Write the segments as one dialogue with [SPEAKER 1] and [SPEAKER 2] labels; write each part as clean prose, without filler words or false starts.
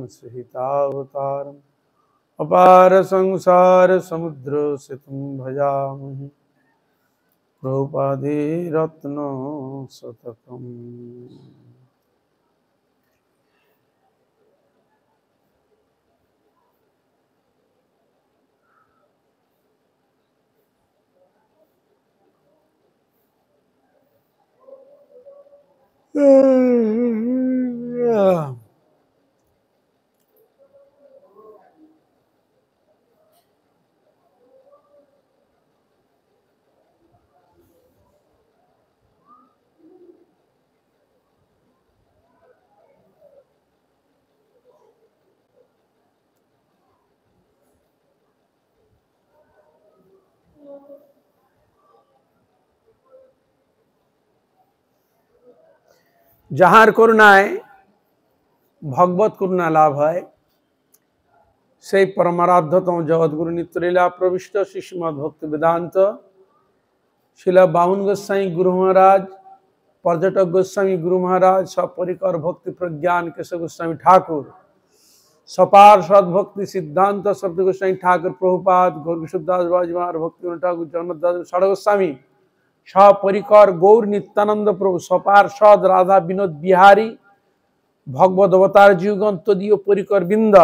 [SPEAKER 1] सहितावतारम् अपार संसार समुद्र सितुं भजामहि प्रभुपादे रत्न शतकम्। যাহার করুণায় ভগবত করুণা লাভ হয় সেই পরমারাধ্যতম জগৎগুরু নিত্যলীলা প্রবিষ্ট শ্রী শ্রীমদ্ ভক্তি বেদান্ত শিলা বামন গোস্বামী গুরু মহারাজ, পর্যটক গোস্বামী গুরু মহারাজ, সপরিকর ভক্তি প্রজ্ঞান কেশব গোস্বামী ঠাকুর, সপার সদ্ভক্তি সিদ্ধান্ত শব্দ গোস্বামী ঠাকুর প্রভুপাদ, গৌরকিশোরদাস বাজমার ভক্তি ঠাকুর, জগন্নাথ দাস ষড় গোস্বামী, সপরিকর গৌর নিত্যানন্দ প্রভু, সপার সদ রাধা বিনোদ বিহারী, ভগবত অবতার জীবগণ তদীয় পরিকর বৃন্দ,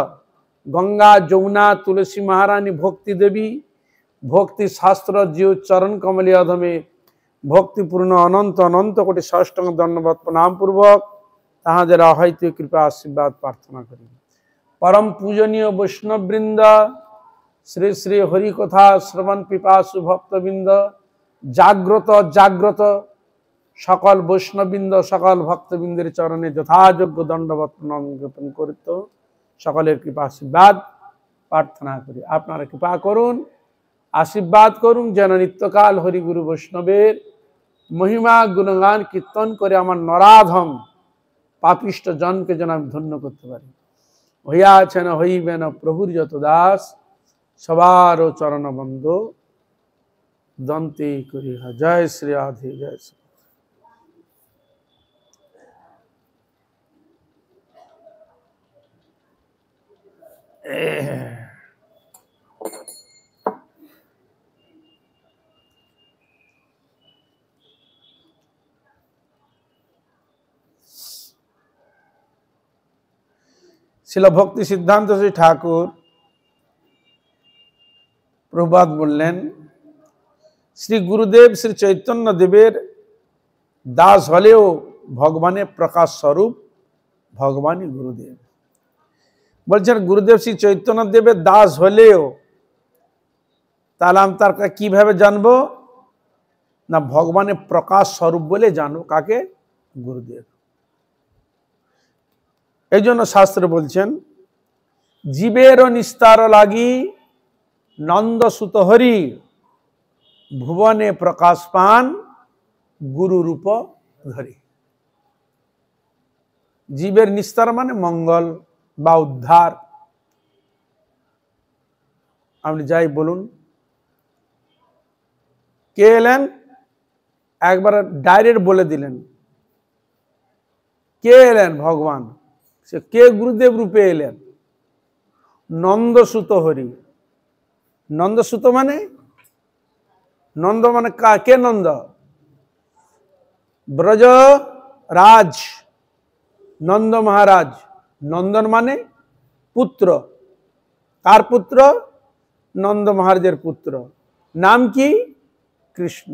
[SPEAKER 1] গঙ্গা যমুনা তুলসী মহারানী ভক্তি দেবী, ভক্তি শাস্ত্র জিও চরণ কমলে অধমে ভক্তিপূর্ণ অনন্ত অনন্ত কোটি ষষ্টাঙ্গ দণ্ডবত প্রণাম পূর্বক তাহাদের অহৈত কৃপা আশীর্বাদ প্রার্থনা করি। পরম পূজনীয় বৈষ্ণববৃন্দ, শ্রী শ্রী হরিকথা শ্রবণ পিপাসু ভক্তবৃন্দ, জাগ্রত জাগ্রত সকল বৈষ্ণববৃন্দ, সকল ভক্তবৃন্দের চরণে যথাযোগ্য দণ্ডবত প্রণাম জ্ঞাপন করিত সকলের কৃপা আশীর্বাদ প্রার্থনা করি। আপনারা কৃপা করুন, আশীর্বাদ করুন যেন নিত্যকাল হরিগুরু বৈষ্ণবের মহিমা গুণগান কীর্তন করে আমার নরাধম পাপিষ্ট জনকে যেন আমি ধন্য করতে পারি। হইয়াছেন হইবেন প্রভুর যত দাস, সবার চরণ বন্ধ দন্তে করি। জয় শ্রী রাধে, জয় শ্রী। শিল ভক্তি সিদ্ধান্ত শ্রী ঠাকুর প্রভুপাদ বললেন, শ্রী গুরুদেব শ্রী চৈতন্য দেবের দাস হলেও ভগবানের প্রকাশ স্বরূপ ভগবানই গুরুদেব। বলছেন গুরুদেব শ্রী চৈতন্য দেবের দাস হলেও, তাহলে আমি তার কিভাবে জানবো? না, ভগবানের প্রকাশ স্বরূপ বলে জানবো। কাকে? গুরুদেব। এই জন্য শাস্ত্রে বলছেন, জীবের নিস্তার লাগি নন্দ সুত হরি, ভুবনে প্রকাশ পান গুরু রূপ ধরি। জীবের নিস্তার মানে মঙ্গল বা উদ্ধার। আপনি যাই বলুন, কে এলেন একবার ডাইরেক্ট বলে দিলেন কে এলেন? ভগবান। সে কে? গুরুদেব রূপে এলেন। নন্দসুত হরি। নন্দসুত মানে? নন্দ মানে কে? নন্দ ব্রজ রাজ, নন্দ মহারাজ। নন্দন মানে পুত্র। কার পুত্র? নন্দ মহারাজের পুত্র। নাম কি? কৃষ্ণ।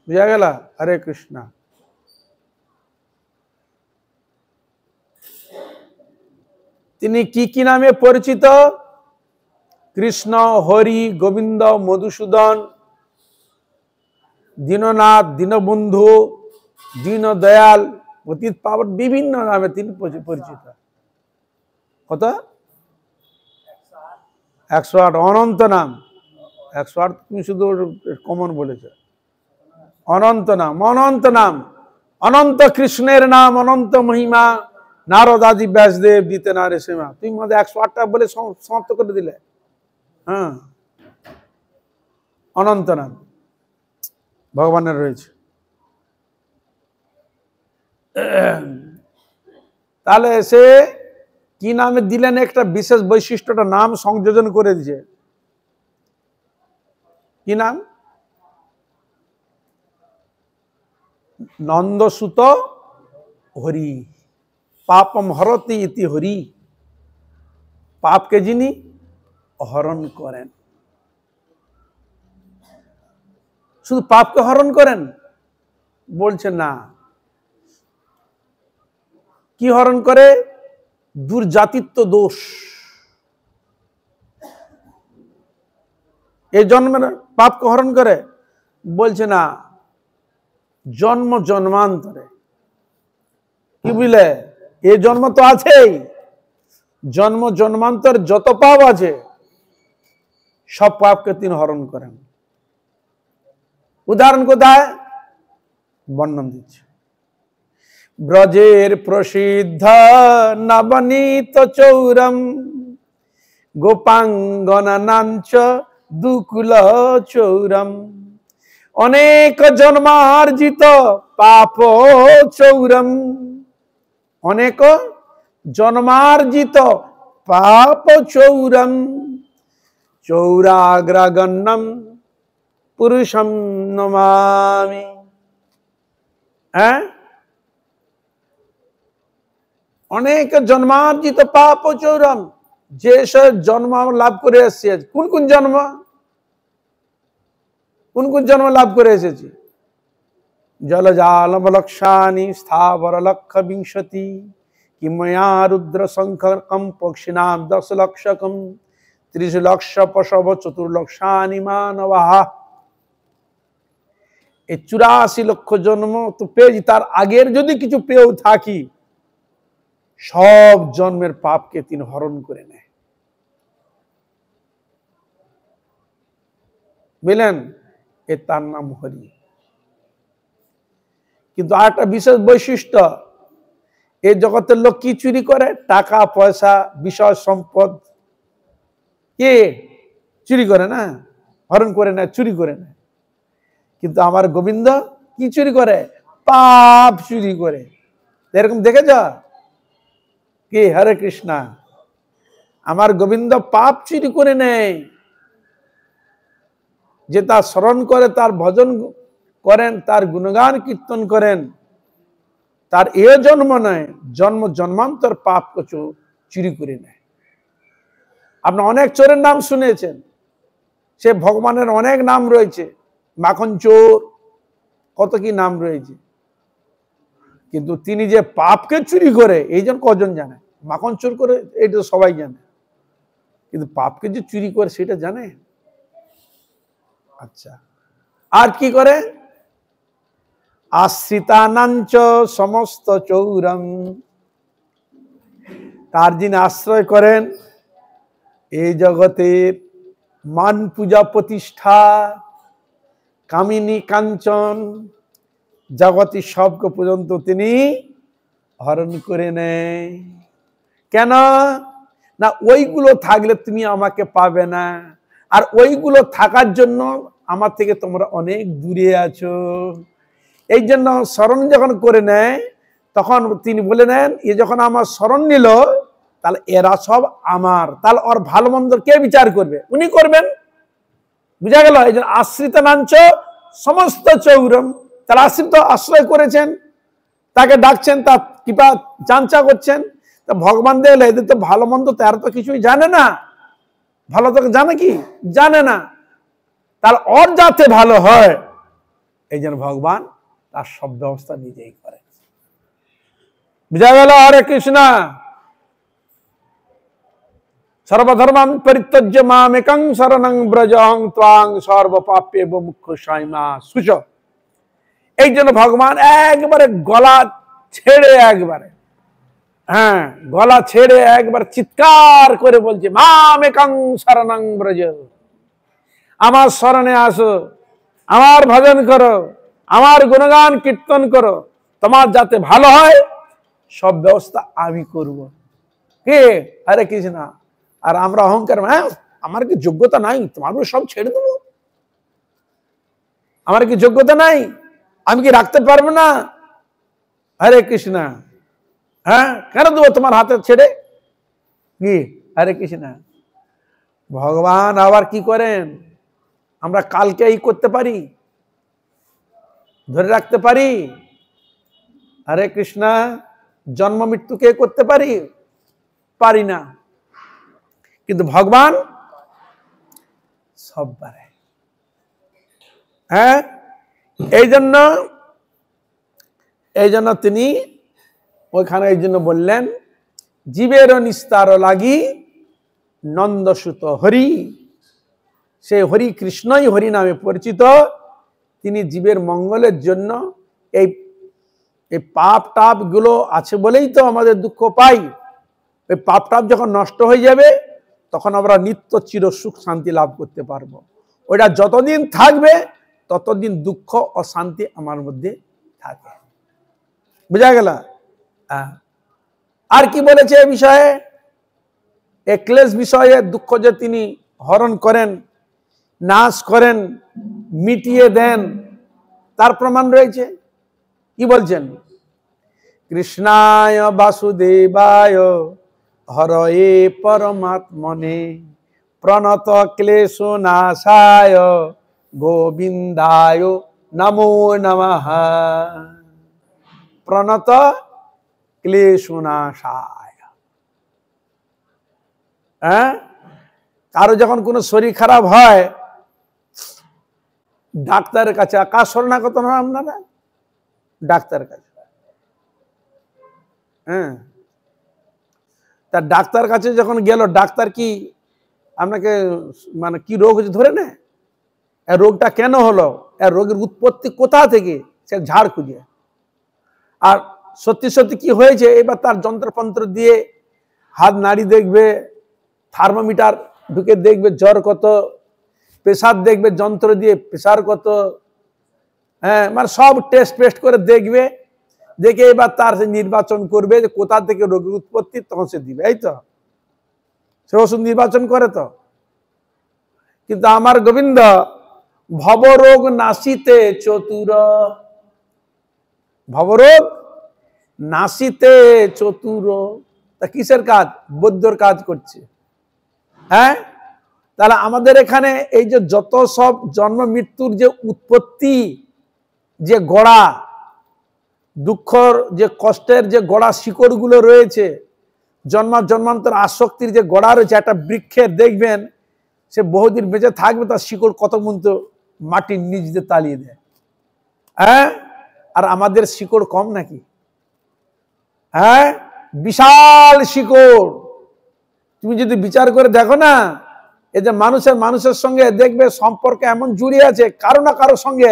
[SPEAKER 1] বুঝা গেল? হরে কৃষ্ণ। তিনি কি কি নামে পরিচিত? কৃষ্ণ, হরি, গোবিন্দ, মধুসূদন, দীননাথ, দীনবন্ধু, দীন দয়াল, পতিত পাবন, বিভিন্ন নামে তিনি পরিচিত। কত? 108। অনন্ত নাম। 108 তুমি শুধু কমন বলেছ। অনন্ত নাম, অনন্ত নাম, অনন্ত কৃষ্ণের নাম, অনন্ত মহিমা। নারদ আদি ব্যাসদেব দিতে নারে সেমা। তুমি মধ্যে 108টা বলে সমাপ্ত করে দিলে। হ্যাঁ, অনন্ত নাম ভগবানের রয়েছে। তাহলে সে কি নামে দিলেন, একটা বিশেষ বৈশিষ্ট্যটা নাম সংযোজন করে দিয়েছে। কি নাম? নন্দসুত হরি, পাপম হরতি ইতি হরি। পাপকে যিনি হরণ করেন। শুধু পাপকে হরণ করেন বলছে না, কি হরণ করে? দুর্জাতিত্ব দোষ। এই জন্মের পাপকে হরণ করে বলছে না, জন্ম জন্মান্তরে। কি বুঝলে? এই জন্ম তো আছেই, জন্ম জন্মান্তর যত পাপ আছে সব পাপকে তিনি হরণ করেন। উদাহরণ কোথায় বর্ণন দিচ্ছে? ব্রজের প্রসিদ্ধ নবনীত চৌরম গোপাঙ্গনাঞ্চ দুকুল চৌরম অনেক জন্মার্জিত পাপ চৌরম। অনেক জন্মার্জিত পাপ চৌরম চৌরাগ্রগণ্যম পুরুষম নমামি। হ্যাঁ, অনেক জন্মার্জিত পাপ চৌরম, যে সব জন্ম লাভ করে এসেছে। কোন কোন জন্ম? কোন কোন জন্ম লাভ করে এসেছি? জলজালম লক্ষানি স্থাবর লক্ষ বিংশতি কিময়া রুদ্র সংখ্যকম পক্ষিণাম 10 লক্ষকম 30 লক্ষ পশব চতুর্লক্ষানি মানবাহ। এই 84 লক্ষ জন্ম তো পেয়েছি, তার আগের যদি কিছু পেয়েও থাকি সব জন্মের পাপকে তিনি হরণ করে নেয়। বুঝলেন? এ তার নাম হরি। কিন্তু আর একটা বিশেষ বৈশিষ্ট্য, এই জগতের লোক কি চুরি করে? টাকা পয়সা, বিষয় সম্পদ। কে চুরি করে? না, হরণ করে নেয়, চুরি করে নেয়। কিন্তু আমার গোবিন্দ কি চুরি করে? পাপ চুরি করে। এরকম দেখেছ কি? হরে কৃষ্ণা। আমার গোবিন্দ পাপ চুরি করে নেয়। যে তার স্মরণ করে, তার ভজন করেন, তার গুণগান কীর্তন করেন, তার এ জন্ম নয়, জন্ম জন্মান্তর পাপ চুরি করে নেয়। আপনি অনেক চোরের নাম শুনেছেন, সে ভগবানের অনেক নাম রয়েছে, মাখন চোর, কত কি নাম রয়েছে। কিন্তু তিনি যে পাপকে চুরি করে, এই জন্য কজন জানে? মাখন চোর করে এটা সবাই জানে, কিন্তু পাপকে যে চুরি করে সেটা জানে? আচ্ছা, আর কি করে? আশ্রিতানাঞ্চ সমস্ত চৌরম। তার যিনি আশ্রয় করেন, এই জগতের মান পূজা প্রতিষ্ঠা কামিনী কাঞ্চন জগতী সবকে পর্যন্ত তিনি হরণ করে নেয়। কেন না? ওইগুলো থাকলে তুমি আমাকে পাবে না, আর ওইগুলো থাকার জন্য আমার থেকে তোমরা অনেক দূরে আছো। এই জন্য স্মরণ যখন করে নেয়, তখন তিনি বলে নেন, এ যখন আমার স্মরণ নিল, তাহলে এরা সব আমার, তাহলে ওর ভালো মন্দ কে বিচার করবে? উনি করবেন। বুঝা গেল? এই জন্য আশ্রিত নাঞ্চ সমস্ত চৌরম। তারা আশ্রিত, আশ্রয় করেছেন, তাকে ডাকছেন, তার কৃপা চাঞ্চা করছেন। তা ভগবান দেখলে এদের তো ভালো মন্দ তারা তো কিছুই জানে না। ভালো তো জানে কি? জানে না। তার ওর যাতে ভালো হয়, এই জন্য ভগবান তার সব ব্যবস্থা নিজেই করে। বুঝা গেল? হরে কৃষ্ণ। সর্বধর্মাং পরিত্যজ্য মামেকং শরণং ব্রজ অহং ত্বাং সর্বপাপেভ্য মোক্ষয়িষ্যামি মা শুচ। এই জন্য ভগবান একবারে গলা ছেড়ে, একবারে হ্যাঁ গলা ছেড়ে একবার চিৎকার করে বলছে, মামেকং শরণং ব্রজ। আমার শরণে আসো, আমার ভজন করো, আমার গুণগান কীর্তন করো, তোমার যাতে ভালো হয় সব ব্যবস্থা আমি করব। কে? হরে কৃষ্ণ। আর আমরা অহংকার, হ্যাঁ আমার কি যোগ্যতা নাই, তোমার সব ছেড়ে দেবো? আমার কি যোগ্যতা নাই? আমি কি রাখতে পারবো না? হরে কৃষ্ণ। হ্যাঁ, কেন দেবো তোমার হাতে ছেড়ে? কি হরে কৃষ্ণ। ভগবান আবার কি করেন, আমরা কালকে এই করতে পারি, ধরে রাখতে পারি? হরে কৃষ্ণ। জন্ম মৃত্যুকে করতে পারি? পারি না। কিন্তু ভগবান সব পারে। হ্যাঁ, এই জন্য তিনি ওইখানে এই জন্য বললেন, জীবের নিস্তার লাগি নন্দসুত হরি। সে হরি কৃষ্ণই হরি নামে পরিচিত। তিনি জীবের মঙ্গলের জন্য এই পাপ টাপ গুলো আছে বলেই তো আমাদের দুঃখ পাই। ওই পাপ টাপ যখন নষ্ট হয়ে যাবে তখন আমরা নিত্য চির সুখ শান্তি লাভ করতে পারবো। ওইটা যতদিন থাকবে ততদিন দুঃখ ও শান্তি আমার মধ্যে থাকে। বুঝা গেল? আর কি বলেছে এই বিষয়ে? এই ক্লেশ বিষয়ে দুঃখ যে তিনি হরণ করেন, নাশ করেন, মিটিয়ে দেন, তার প্রমাণ রয়েছে। কি বলছেন? কৃষ্ণায় বাসুদেবায় হরয়ে পরমাত্মনে প্রণত ক্লেশ নাশায় গোবিন্দায় নমো নমঃ। প্রণত ক্লেশ নাশায়। হ্যাঁ, কারো যখন কোনো শরীর খারাপ হয় ডাক্তারের কাছে, কার শরণাগত না আপনারা? ডাক্তারের কাছে। হ্যাঁ, তা ডাক্তার কাছে যখন গেল, ডাক্তার কি আপনাকে মানে কি রোগ হচ্ছে ধরে নেয়? এর রোগটা কেন হলো, এর রোগের উৎপত্তি কোথা থেকে, সে ঝাড় খুঁজে। আর সত্যি সত্যি কি হয়েছে এবার তার যন্ত্রপন্ত্র দিয়ে হাত নাড়ি দেখবে, থার্মোমিটার ঢুকে দেখবে জ্বর কত, প্রেসার দেখবে যন্ত্র দিয়ে প্রেসার কত। হ্যাঁ, মানে সব টেস্ট করে দেখবে, দেখে এবার তার সে নির্বাচন করবে যে কোথা থেকে রোগের উৎপত্তি, তখন সে দিবে। এই তো সে ওষুধ নির্বাচন করে তো। কিন্তু আমার গোবিন্দ ভবরোগ নাশিতে চতুর, ভবরোগ নাশিতে চতুর। তা কিসের কাজ? বৈদ্যর কাজ করছে। হ্যাঁ, তাহলে আমাদের এখানে এই যে যত সব জন্ম মৃত্যুর যে উৎপত্তি, যে গোড়া, দুঃখর যে কষ্টের যে গোড়া শিকড়গুলো রয়েছে, জন্মান্তর আসক্তির যে গোড়া রয়েছে, একটা বৃক্ষের দেখবেন সে বহুদিন বেঁচে থাকবে, তার শিকড় কত মতো মাটির নিচ দিয়ে তালিয়ে দেয়। হ্যাঁ, আর আমাদের শিকড় কম নাকি? হ্যাঁ, বিশাল শিকড়। তুমি যদি বিচার করে দেখো না, এই যে মানুষের সঙ্গে দেখবে সম্পর্ক এমন জুড়ে আছে, কারো না কারো সঙ্গে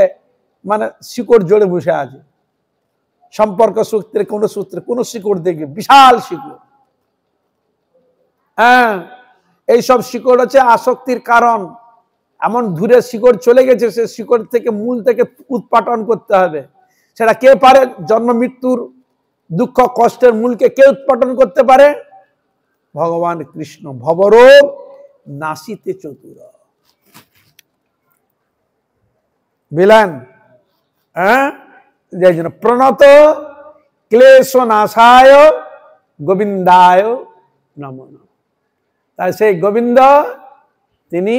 [SPEAKER 1] মানে শিকড় জড়ে বসে আছে। সম্পর্ক সূত্রে কোন শিকড় দেখবে বিশাল শিকড়। হ্যাঁ, এইসব শিকড় হচ্ছে আসক্তির কারণ। এমন দূরে শিকড় চলে গেছে, সে শিকড় থেকে মূল থেকে উৎপাটন করতে হবে। সেটা কে পারে? জন্ম মৃত্যুর দুঃখ কষ্টের মূলকে কে উৎপাটন করতে পারে? ভগবান কৃষ্ণ। ভবরোগ নাশিতে চতুর। বুঝলেন? হ্যাঁ, যাই জন্য প্রণত ক্লেশ নাশায় গোবিন্দায় নমঃ। তাই সেই গোবিন্দ তিনি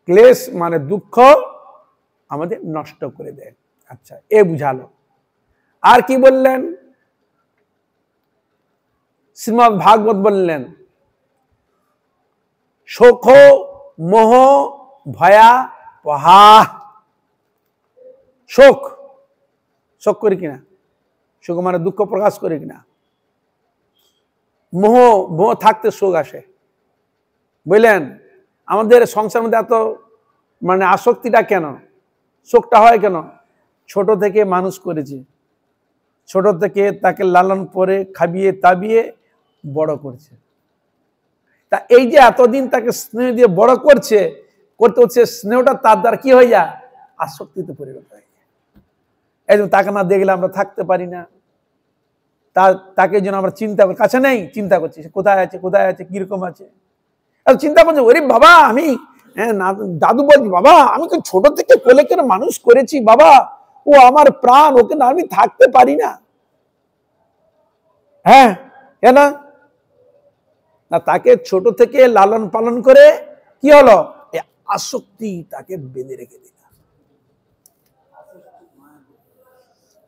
[SPEAKER 1] ক্লেশ মানে দুঃখ আমাদের নষ্ট করে দেন। আচ্ছা, এ বুঝালো। আর কি বললেন? শ্রীমদ্ ভাগবত বললেন, শোক মোহ ভয়া পহা। শোক করি কিনা? শোক মানে দুঃখ প্রকাশ করি কিনা? মোহ থাকতে শোক আসে। বুঝলেন? আমাদের সংসারের মধ্যে এত মানে আসক্তিটা কেন, শোকটা হয় কেন? ছোট থেকে মানুষ করেছে, ছোট থেকে তাকে লালন করে খাবিয়ে তাবিয়ে বড় করছে। তা এই যে এতদিন তাকে স্নেহ দিয়ে বড় করতে হচ্ছে, স্নেহটা তার দ্বারা কি হয়ে যায়? আসক্তিতে পরিণত হয়ে যায়। এই জন্য তাকে না দেখলে আমরা থাকতে পারি না। তাকে যেন আমরা চিন্তা করি, কাছে নেই, চিন্তা করছি কোথায় আছে কিরকম আছে। চিন্তা করছি, ওরে বাবা আমি দাদু বলছি, বাবা আমি তো ছোট থেকে কোলে করে মানুষ করেছি, বাবা ও আমার প্রাণ, ওকে না আমি থাকতে পারি না। হ্যাঁ, কেন না? তাকে ছোট থেকে লালন পালন করে কি হলো, আসক্তি তাকে বেঁধে রেখে দিল।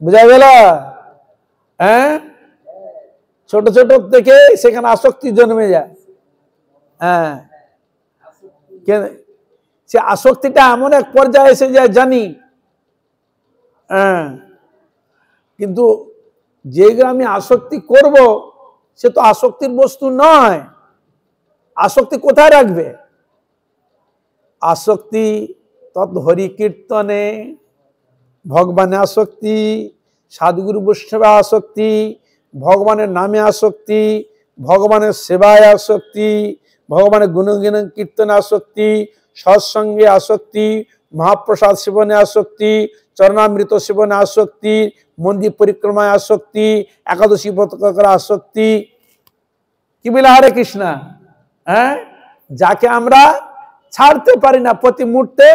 [SPEAKER 1] বুঝা গেল? হ্যাঁ, ছোট ছোট থেকে সেখানে আসক্তি জন্মে যায়। হ্যাঁ, সে আসক্তিটা এমন এক পর্যায়ে এসে যায় জানি। হ্যাঁ, কিন্তু যে আমি আসক্তি করব সে তো আসক্তির বস্তু নয়। আসক্তি কোথায় রাখবে? আসক্তি তৎ হরি কীর্তনে, ভগবানের আসক্তি, সাধুগুরু বৈষ্ণবে আসক্তি, ভগবানের নামে আসক্তি, ভগবানের সেবায় আসক্তি, ভগবানের গুণগান কীর্তনে আসক্তি, সৎসঙ্গে আসক্তি, মহাপ্রসাদ সেবনে আসক্তি, চরণামৃত সেবনে আসক্তি, মন্দির পরিক্রমায় আসক্তি, একাদশী ব্রত করা আসক্তি। কি বলে হরে কৃষ্ণ? হ্যাঁ, যাকে আমরা ছাড়তে পারি না, প্রতি মুহূর্তে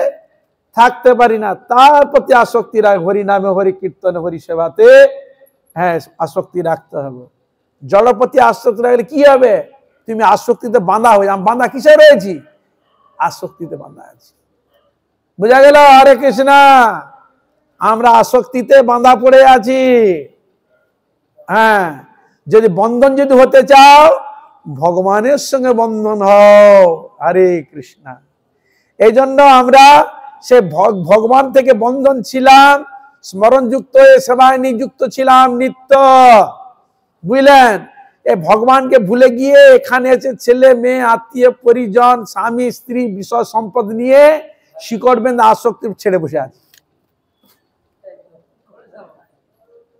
[SPEAKER 1] থাকতে পারি না, তার প্রতি আসক্তি রাখ, হরি নামে, হরি কীর্তনে, হরি সেবাতে, হ্যাঁ, আসক্তি রাখতে হবে। জড়প্রতি আসক্তি রাখলে কি হবে? তুমি আসক্তিতে বাঁধা হয়ে, আমি বাঁধা কিসে রয়েছি? আসক্তিতে বাঁধা আছি। বুঝা গেল? হরে কৃষ্ণ। আমরা আসক্তিতে বাঁধা পড়ে আছি। হ্যাঁ, যদি বন্ধন যদি হতে চাও, ভগবানের সঙ্গে বন্ধন হও। হরে কৃষ্ণ। এই জন্য আমরা সে ভগবান থেকে বন্ধন ছিলাম, স্মরণযুক্ত হয়ে সেবায় নিযুক্ত ছিলাম নিত্য। বুঝলেন? এই ভগবানকে ভুলে গিয়ে এখানে এসে ছেলে মেয়ে আত্মীয় পরিজন স্বামী স্ত্রী বিষয় সম্পদ নিয়ে শিকড় বেঁধে আসক্তি ছেড়ে বসে আছে।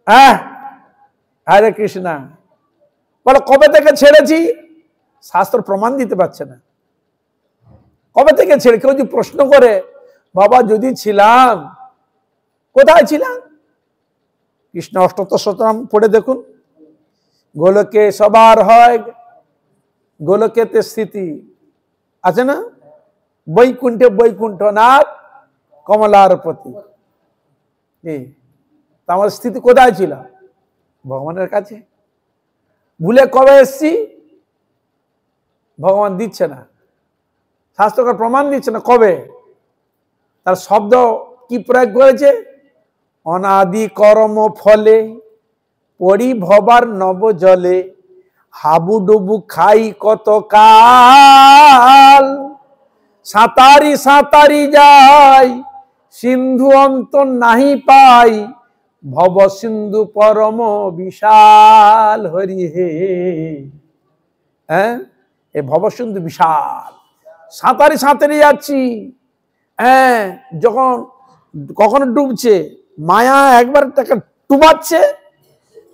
[SPEAKER 1] হ্যাঁ, হরে কৃষ্ণ। বলো কবে থেকে ছেড়েছি? শাস্ত্র প্রমাণ দিতে পারছে না কবে থেকে ছেড়ে। কেউ যদি প্রশ্ন করে, বাবা যদি ছিলাম, কোথায় ছিলাম? কৃষ্ণ অষ্টোত্তর শতনাম পড়ে দেখুন। গোলকে সবার হয়, গোলকেতে স্থিতি আছে না? বৈকুণ্ঠে বৈকুণ্ঠনাথ কমলার প্রতি। আমার স্থিতি কোথায় ছিল? ভগবানের কাছে। ভুলে কবে এসছি? ভগবান দিচ্ছে না, শাস্ত্রকার প্রমাণ দিচ্ছে না কবে। তার শব্দ কি প্রয়োগ করেছে? অনাদি কর্ম ফলে পরি ভবার নব জলে, হাবুডুবু খাই কত কাল, সাঁতারি সাঁতারি যাই সিন্ধু অন্তর নাহি পাই, ভব সিন্ধু পরম বিশাল। হরি হে। হ্যাঁ, এ ভব সিন্ধু বিশাল, সাঁতারি সাঁতারি যাচ্ছি। হ্যাঁ, যখন কখনো ডুবছে, মায়া একবার তাকে ডুবাচ্ছে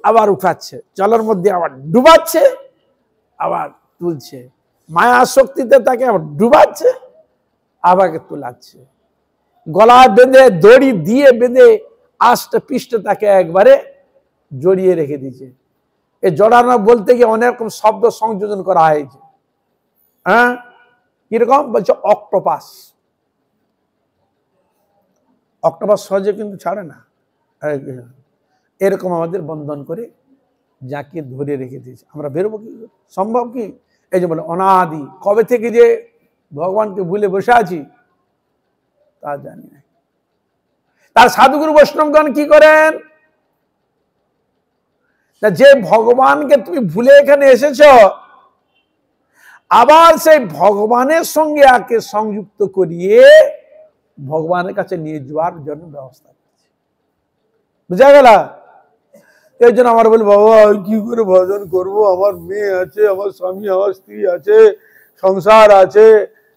[SPEAKER 1] আবার উঠাচ্ছে, জলের মধ্যে আবার ডুবাচ্ছে আবার তুলছে, মায়া শক্তিতে তাকে আবার ডুবাচ্ছে আবার তুলাচ্ছে, গলায় বেঁধে দড়ি দিয়ে বেঁধে আষ্টে পৃষ্ঠে তাকে একবারে জড়িয়ে রেখে দিয়েছে। এই জড়ানো বলতে গিয়ে অনেক রকম শব্দ সংযোজন করা হয়েছে। হ্যাঁ, কিরকম বলছে? অক্টোপাস। অক্টোপাস সহজে কিন্তু ছাড়ে না। এরকম আমাদের বন্ধন করে যাকে ধরে রেখে দিয়েছে। আমরা বেরোবো কি? সম্ভব কি? এই যে বলে অনাদি, কবে থেকে যে ভগবানকে ভুলে বসে আছি তা জানি না। তার সাধুগুরু বৈষ্ণবগণ কি করেন? যে ভগবানকে তুমি ভুলে এখানে এসেছ, আবার সেই ভগবানের সঙ্গে আকে সংযুক্ত করিয়ে ভগবানের কাছে নিয়ে যাওয়ার জন্য ব্যবস্থা করছে। বুঝা গেল? এই জন্য আমার বলি, বাবা কি করে ভজন করব? আমার মেয়ে আছে, আমার স্বামী, আমার স্ত্রী আছে, সংসার আছে,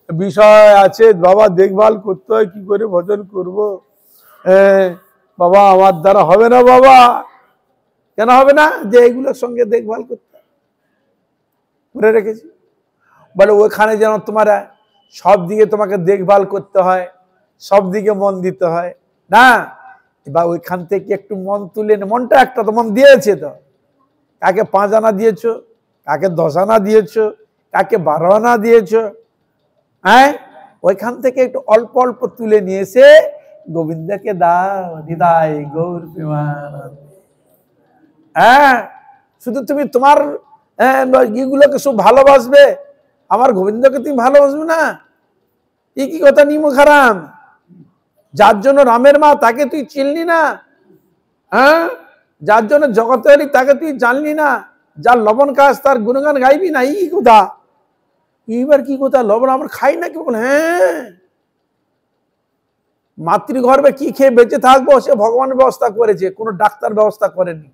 [SPEAKER 1] বিষয় আছে, বাবা দেখভাল করতে হয়, কি করে ভজন করব? বাবা আমার দ্বারা হবে না। বাবা কেন হবে না? যে এগুলোর সঙ্গে দেখভাল করতে করে রেখেছি। বলে ওখানে যেন তোমার সব দিকে তোমাকে দেখভাল করতে হয়, সব দিকে মন দিতে হয় না। বা ওইখান থেকে একটু মন তুলে, মনটা একটা তো মন দিয়েছে, তো কাকে 5 আনা দিয়েছো, কাকে 10 আনা দিয়েছো, কাকে 12 আনা দিয়েছো। হ্যাঁ, ওইখান থেকে একটু অল্প অল্প তুলে নিয়ে এসে গোবিন্দকে দাও, নিতাই গৌর প্রেমানন্দে। হ্যাঁ, শুধু তুমি তোমার ইগুলোকে সব ভালোবাসবে, আমার গোবিন্দকে তুমি ভালোবাসবে না? এই কি কথা নিমুখ হারাম? যার জন্য রামের মা তাকে তুই চিনলি না, হ্যাঁ? যার জন্য জগতেরই তাকে তুই জানলি না, যার লবণ খাস তার গুণগান গাইবি না? এই কথা, এইবার কি কথা? লবণ আমরা খাই না কি? বলে হ্যাঁ, মাতৃগর্ভে কি খেয়ে বেঁচে থাকবো সে ভগবানের ব্যবস্থা করেছে, কোনো ডাক্তার ব্যবস্থা করেনি,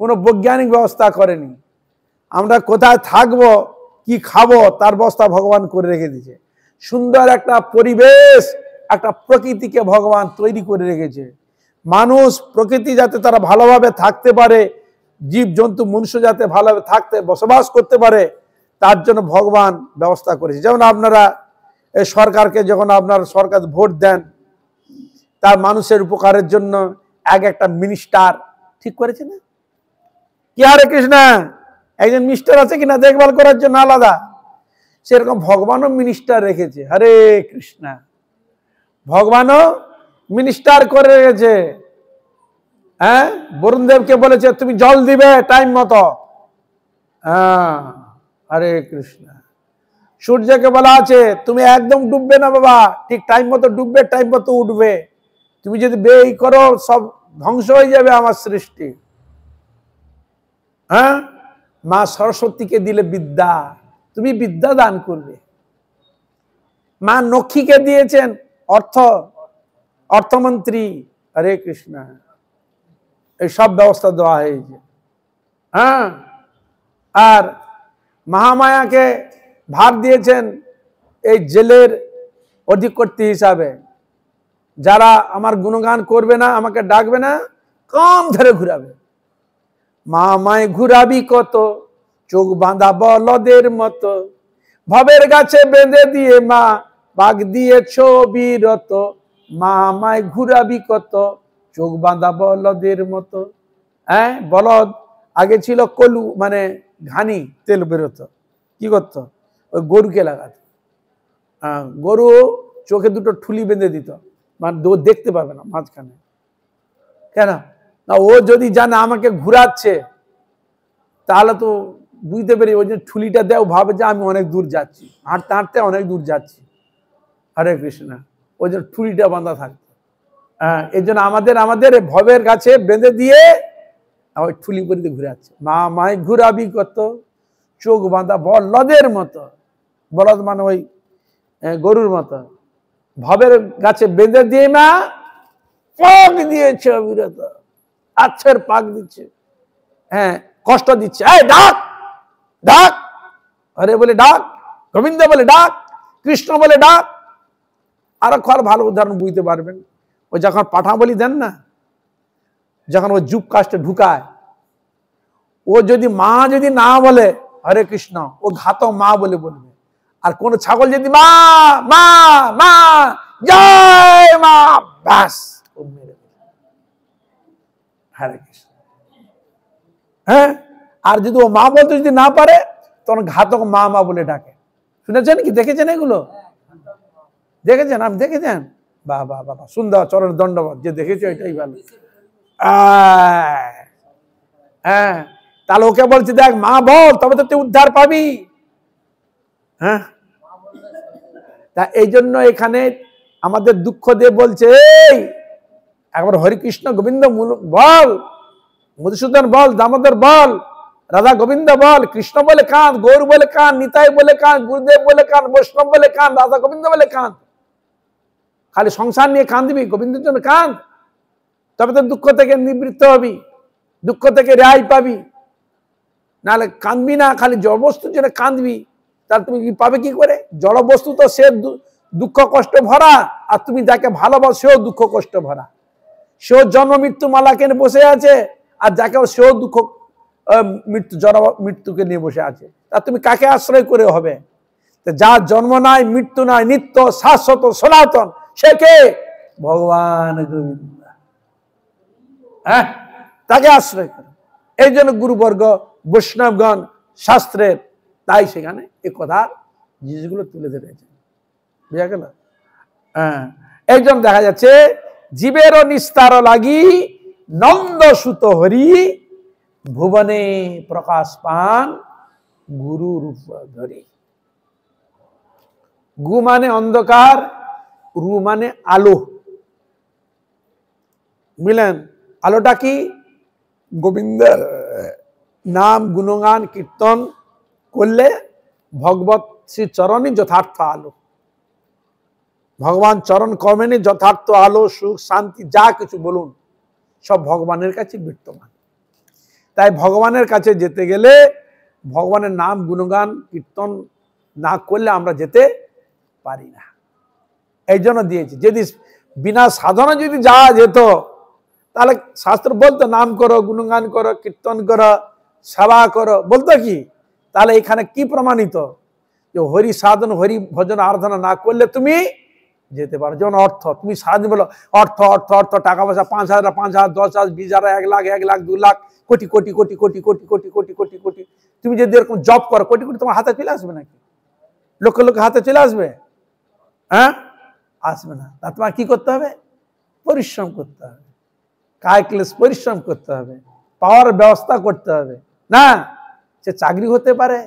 [SPEAKER 1] কোনো বৈজ্ঞানিক ব্যবস্থা করেনি। আমরা কোথায় থাকবো, কি খাবো, তার ব্যবস্থা ভগবান করে রেখে দিয়েছে। সুন্দর একটা পরিবেশ, একটা প্রকৃতিকে ভগবান তৈরি করে রেখেছে। মানুষ প্রকৃতি যাতে তারা ভালোভাবে থাকতে পারে, জীব জন্তু মনুষ্য যাতে ভালোভাবে থাকতে বসবাস করতে পারে, তার জন্য ভগবান ব্যবস্থা করেছে। যেমন আপনারা এই সরকারকে যখন আপনার সরকার ভোট দেন, তার মানুষের উপকারের জন্য একটা মিনিস্টার ঠিক করেছে না? কি হরে কৃষ্ণ, একজন মিনিস্টার আছে কিনা দেখভাল করার জন্য আলাদা, সেরকম ভগবানও মিনিস্টার রেখেছে। হরে কৃষ্ণ, ভগবানও মিনিস্টার করে রেখেছে। হ্যাঁ, বরুণ দেবকে বলেছে তুমি জল দিবে টাইম মতো। হ্যাঁ, হরে কৃষ্ণ। সূর্যকে বলা আছে তুমি একদম ডুববে না বাবা, ঠিক টাইম মতো ডুববে, টাইম মতো উঠবে। তুমি যদি বেই করো সব ধ্বংস হয়ে যাবে আমার সৃষ্টি। হ্যাঁ, মা সরস্বতীকে দিলে বিদ্যা, তুমি বিদ্যা দান করবে। মা লক্ষ্মীকে দিয়েছেন অর্থমন্ত্রী। হরে কৃষ্ণ, এই সব ব্যবস্থা দেওয়া হয়েছে। হ্যাঁ, আর মহামায়াকে ভার দিয়েছেন এই জেলের অধিকর্ত্রী হিসাবে। যারা আমার গুণগান করবে না, আমাকে ডাকবে না, কান ধরে ঘুরাবে। মহামায় ঘুরাবি কত, চোখ বাঁধা বলদের মতো, ভবের গাছে বেঁধে দিয়ে মা বাগ দিয়েছ বিরত। মহামায় ঘুরাবি কত, চোখ বাঁধা বলদের মতো। হ্যাঁ, বলদ আগে ছিল কলু, মানে ঘানি তেল বেরোতো, কি করতো? ওই গরুকে লাগাতো। গরু চোখে দুটো ঠুলি বেঁধে দিত, মানে দেখতে পাবে না মাঝখানে। কেন না? ও যদি জানে আমাকে ঘুরাচ্ছে, তাহলে তো বুঝতে পারি ওই যে ঠুলিটা দেয়, ভাবে যে আমি অনেক দূর যাচ্ছি, হাঁটতে হাঁটতে অনেক দূর যাচ্ছি। হরে কৃষ্ণ, ওই জন্য ঠুলিটা বাঁধা থাকতো। হ্যাঁ, এই জন্য আমাদের ভবের গাছে বেঁধে দিয়ে ওই ঠুলি করে দিয়ে ঘুরাচ্ছে। মা মায় ঘুরাবি কত, চোখ বাঁধা বলদের মতো। বলদ মানে ওই গরুর মতো, ভবের গাছে বেঁধে দিয়ে মা পাক দিয়েছে অবিরত। আচ্ছের পাক দিচ্ছে, হ্যাঁ, কষ্ট দিচ্ছে। এই ডাক ডাক, হরে বলে ডাক, গোবিন্দ বলে ডাক, কৃষ্ণ বলে ডাক। আরো খর ভালো উদাহরণ বুঝতে পারবেন, ওই যখন পাঠা বলি দেন না, যখন ওই জুপ কাস্টে ঢুকায়, ও যদি মা যদি না বলে হরে কৃষ্ণ, ও ঘাতক মা বলে বলবে। আর কোন ছাগল যদি মা মা মা জয় মা, ব্যাস হরে কৃষ্ণ। হ্যাঁ, আর যদি ও মা বলতে যদি না পারে, তখন ঘাতক মা মা বলে ডাকে। শুনেছেন কি, দেখেছেন এগুলো? দেখেছেন? আপনি দেখেছেন? বাহ বাহ বাহ, সুন্দর, চরণ দণ্ডবত। যে দেখেছো এটাই ভালো। হ্যাঁ, তাহলে ওকে বলছি দেখ মা বল, তবে তো তুই উদ্ধার পাবি। হ্যাঁ, তা এই জন্য এখানে আমাদের দুঃখ দিয়ে বলছে, এই একবার হরিকৃষ্ণ গোবিন্দ বল, মধুসূদন বল, দামোদর বল, রাধা গোবিন্দ বল, কৃষ্ণ বলে কাঁদ, গৌর বলে কাঁদ, নিতাই বলে কাঁদ, গুরুদেব বলে কাঁদ, বৈষ্ণব বলে কাঁদ, রাধা গোবিন্দ বলে কাঁদ। খালি সংসার নিয়ে কাঁদবি, গোবিন্দের জন্য কাঁদ, তবে তো দুঃখ থেকে নিবৃত্ত হবি, দুঃখ থেকে রেহাই পাবি। নাহলে কাঁদবি না, খালি জড়বস্তুর জন্য কাঁদবি, তার তুমি পাবে কি করে? জড়বস্তু তো সে দুঃখ কষ্ট ভরা, আর তুমি যাকে ভালোবাসো সেও দুঃখ কষ্ট ভরা। সেও জন্ম মৃত্যু মালাকে নিয়ে বসে আছে, আর যাকে সেও দুঃখ মৃত্যুকে নিয়ে বসে আছে। তা তুমি কাকে আশ্রয় করে হবে? যার জন্ম নাই, মৃত্যু নাই, নিত্য শাশ্বত সনাতন, সে কে? ভগবান গোবিন্দ। হ্যাঁ, তাকে আশ্রয় করে। এই জন্য গুরুবর্গ, বৈষ্ণবগণ, শাস্ত্রের তাই সেখানে এই কথার জিনিসগুলো তুলে ধরেছে। বুঝা গেল? হ্যাঁ, এই জন্য দেখা যাচ্ছে জীবেরও নিস্তার লাগি নন্দ সুত হরি, ভুবনে প্রকাশ পান গুরু রূপ ধরে। গু মানে অন্ধকার, রু মানে আলো। বুঝলেন? আলোটা কি? গোবিন্দের নাম গুণগান কীর্তন করলে ভগবত শ্রী চরণই যথার্থ আলো। ভগবান চরণ কমেনি যথার্থ আলো, সুখ, শান্তি যা কিছু বলুন সব ভগবানের কাছে বিদ্যমান। তাই ভগবানের কাছে যেতে গেলে ভগবানের নাম গুণগান কীর্তন না করলে আমরা যেতে পারি না। এই জন্য দিয়েছি। যদি বিনা সাধনা যদি যাওয়া যেত তাহলে শাস্ত্র বলতো নাম করো, গুণগান করো, কীর্তন করো, সেবা করো, বলতো কি? তাহলে এখানে কি প্রমাণিত? যে হরি সাধন হরি ভজন আরাধনা না করলে তুমি যেতে পারো। যেমন অর্থ, তুমি সারাদিন বলো অর্থ অর্থ অর্থ, টাকা পয়সা 5,000 5,000 10,000 20,000 1 লাখ 1 লাখ 2 লাখ কোটি কোটি কোটি কোটি কোটি কোটি কোটি কোটি কোটি, তুমি যদি এরকম জব করো কোটি কোটি তোমার হাতে চলে আসবে নাকি? লক্ষ লক্ষ হাতে চলে আসবে? হ্যাঁ, আসবে না। তা তোমার কি করতে হবে? পরিশ্রম করতে হবে, কায় ক্লেশ পরিশ্রম করতে হবে, পাওয়ার ব্যবস্থা করতে হবে। না, সে চাকরি হতে পারে,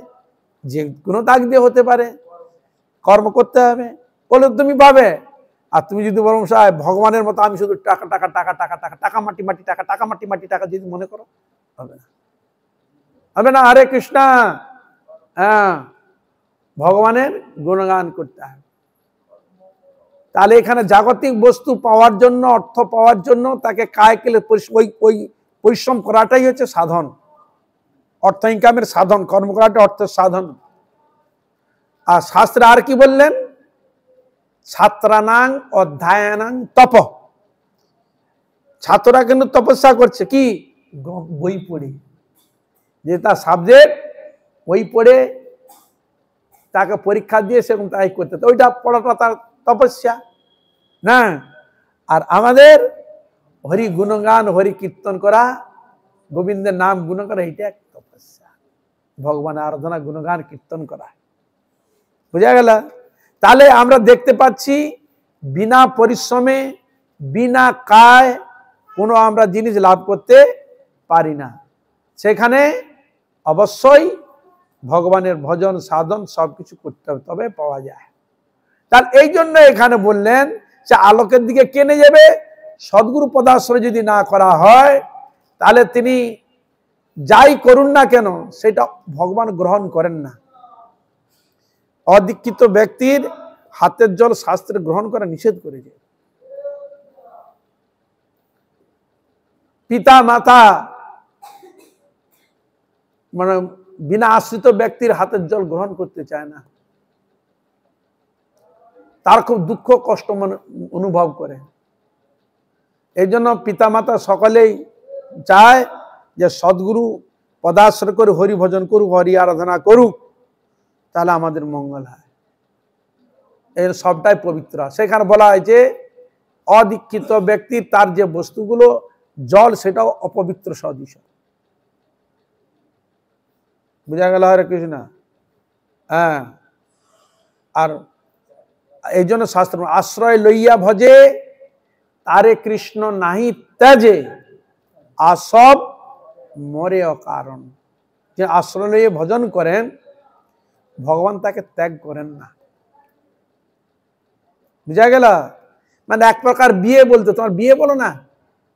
[SPEAKER 1] যে কোনো দাগ দিয়ে হতে পারে, কর্ম করতে হবে, বলে তুমি পাবে। আর তুমি যদি বরং সাহেব ভগবানের মতো আমি শুধু টাকা টাকা টাকা টাকা টাকা টাকা মাটি মাটি টাকা টাকা মাটি মাটি টাকা যদি মনে করো, হবে না, হবে না। হরে কৃষ্ণ। হ্যাঁ, ভগবানের গুণগান করতে হবে। তাহলে এখানে জাগতিক বস্তু পাওয়ার জন্য, অর্থ পাওয়ার জন্য তাকে কায় কেলে ওই পরিশ্রম করাটাই হচ্ছে সাধন। অর্থ ইনকামের সাধন, কর্ম করাটা অর্থের সাধন। আর শাস্ত্রে আর কি বললেন? ছাত্রানাং অধ্যায়নাং তপ। ছাত্ররা কিন্তু তপস্যা করছে কি? বই পড়ে, যে তার সাবজেক্ট বই পড়ে তাকে পরীক্ষা দিয়ে সেরকম তাই করতে, ওইটা পড়াটা তার তপস্যা না। আর আমাদের হরি গুণগান হরি কীর্তন করা, গোবিন্দের নাম গুণ করা, এটা এক তপস্যা। ভগবানের আরাধনা গুণগান কীর্তন করা, বুঝা গেল? তাহলে আমরা দেখতে পাচ্ছি বিনা পরিশ্রমে বিনা কায় কোনো আমরা জিনিস লাভ করতে পারি না। সেখানে অবশ্যই ভগবানের ভজন সাধন সবকিছু করতে হবে, তবে পাওয়া যায়। তার এই জন্য এখানে বললেন সে আলোকের দিকে কেনে যাবে। সদ্গুরু পদাশ্রয় যদি না করা হয় তাহলে তিনি যাই করুন না কেন সেটা ভগবান গ্রহণ করেন না। অদীক্ষিত ব্যক্তির হাতের জল শাস্ত্রে গ্রহণ করা নিষেধ করেছে। পিতা মাতা মানে বিনা আশ্রিত ব্যক্তির হাতের জল গ্রহণ করতে চায় না, তার খুব দুঃখ কষ্ট অনুভব করে। এই জন্য পিতা মাতা সকলেই চায় যে সদ্গুরু পদাশ্রয় করে হরি ভজন করুক, হরি আরাধনা করুক, তাহলে আমাদের মঙ্গল হয়। এর সবটাই পবিত্র। সেখানে বলা হয়েছে অদীক্ষিত ব্যক্তি তার যে বস্তুগুলো জল সেটাও অপবিত্র সদৃশ। বুঝা গেল? হরে কৃষ্ণ। হ্যাঁ, আর এই জন্য শাস্ত্র আশ্রয় লইয়া ভজে তারে কৃষ্ণ নাহি ত্যাজে আসব মরে অকারণ। যে আশ্রয় লইয়া ভজন করেন ভগবান তাকে ত্যাগ করেন না। বুঝা গেল? মানে এক প্রকার বিয়ে বলতে, তোমার বিয়ে বলো না,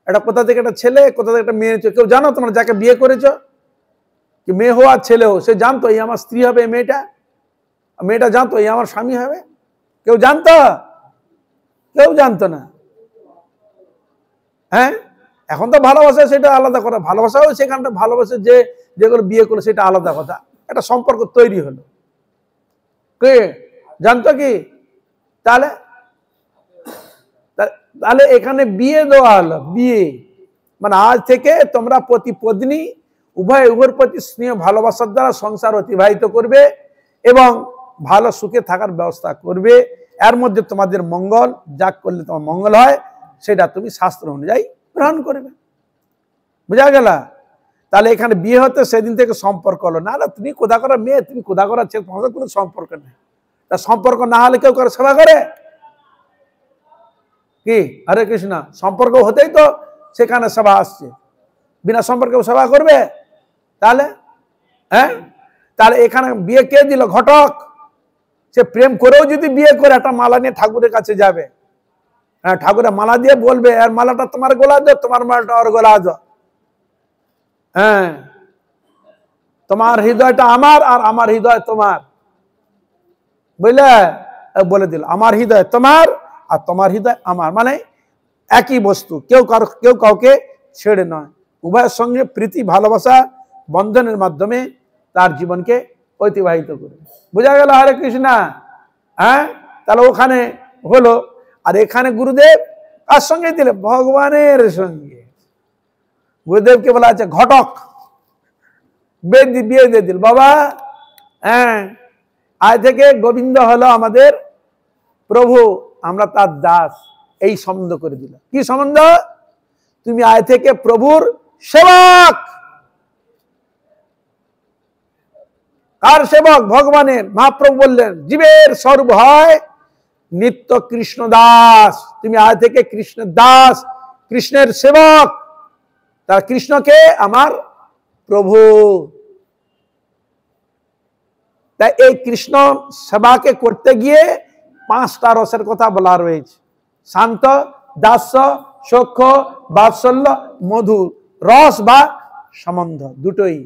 [SPEAKER 1] এটা কোথা থেকে একটা ছেলে কোথা থেকে একটা মেয়ে, কেউ জানো তোমার যাকে বিয়ে করেছো কি মেয়ে হো আর ছেলে হো, সে জানতো এই আমার স্ত্রী হবে, মেয়েটা মেয়েটা জানতো এই আমার স্বামী হবে? কেউ জানতো? কেউ জানতো না। হ্যাঁ, এখন তো ভালোবাসা সেটা আলাদা কথা, ভালোবাসাও সেখানটা ভালোবাসে যে যেগুলো বিয়ে করলো সেটা আলাদা কথা, একটা সম্পর্ক তৈরি হলো। কে জানতো কি? তাহলে তাহলে এখানে বিয়ে দেওয়া হলো। বিয়ে মানে আজ থেকে তোমরা পতি পত্নী উভয়ের প্রতি স্নেহ ভালোবাসার দ্বারা সংসার অতিবাহিত করবে এবং ভালো সুখে থাকার ব্যবস্থা করবে। এর মধ্যে তোমাদের মঙ্গল, যা করলে তোমার মঙ্গল হয় সেটা তুমি শাস্ত্র অনুযায়ী গ্রহণ করবে। বুঝা গেল? তাহলে এখানে বিয়ে হতে সেদিন থেকে সম্পর্ক হলো না। তুমি কোথা করা মেয়ে, তুমি কোথা করা ছেলে, তোমাদের কোনো সম্পর্ক নেই। তা সম্পর্ক না হলে কেউ করে সেবা করে কি? হরে কৃষ্ণ। সম্পর্ক হতেই তো সেখানে সেবা আসছে, বিনা সম্পর্কে সেবা করবে? তাহলে হ্যাঁ, তাহলে এখানে বিয়ে কে দিল? ঘটক। সে প্রেম করেও যদি বিয়ে করে একটা মালা নিয়ে ঠাকুরের কাছে যাবে, হ্যাঁ, ঠাকুরের মালা দিয়ে বলবে আর মালাটা তোমার গলা দাও, তোমার মালাটা ওর গলা দাও, হ্যাঁ, তোমার হৃদয়টা আমার আর আমার হৃদয় তোমার, বুঝলে? বলে দিল আমার হৃদয় তোমার আর তোমার হৃদয় আমার, মানে একই বস্তু, কেউ কাউকে ছেড়ে নয়, উভয়ের সঙ্গে প্রীতি ভালোবাসা বন্ধনের মাধ্যমে তার জীবনকে অতিবাহিত করবে। বোঝা গেল? হরে কৃষ্ণ। হ্যাঁ, তাহলে ওখানে হলো। আর এখানে গুরুদেব কার সঙ্গে দিলে? ভগবানের সঙ্গে। গুরুদেবকে বলা আছে ঘটক, বিয়ে দিয়ে দিল বাবা। হ্যাঁ, আজ থেকে গোবিন্দ হলো আমাদের প্রভু, আমরা তার দাস, এই সম্বন্ধ করে দিল। কি সম্বন্ধ? তুমি আজ থেকে প্রভুর সেবক। কার সেবক? ভগবানের। মহাপ্রভু বললেন জীবের স্বরূপ হয় নিত্য কৃষ্ণ দাস, তুমি আজ থেকে কৃষ্ণের দাস, কৃষ্ণের সেবক। তার কৃষ্ণকে আমার প্রভু। তাই এই কৃষ্ণ সেবাকে করতে গিয়ে 5টা রসের কথা বলা রয়েছে। শান্ত, দাস্য, সখ্য, বাৎসল্য, মধু। রস বা সম্বন্ধ দুটোই।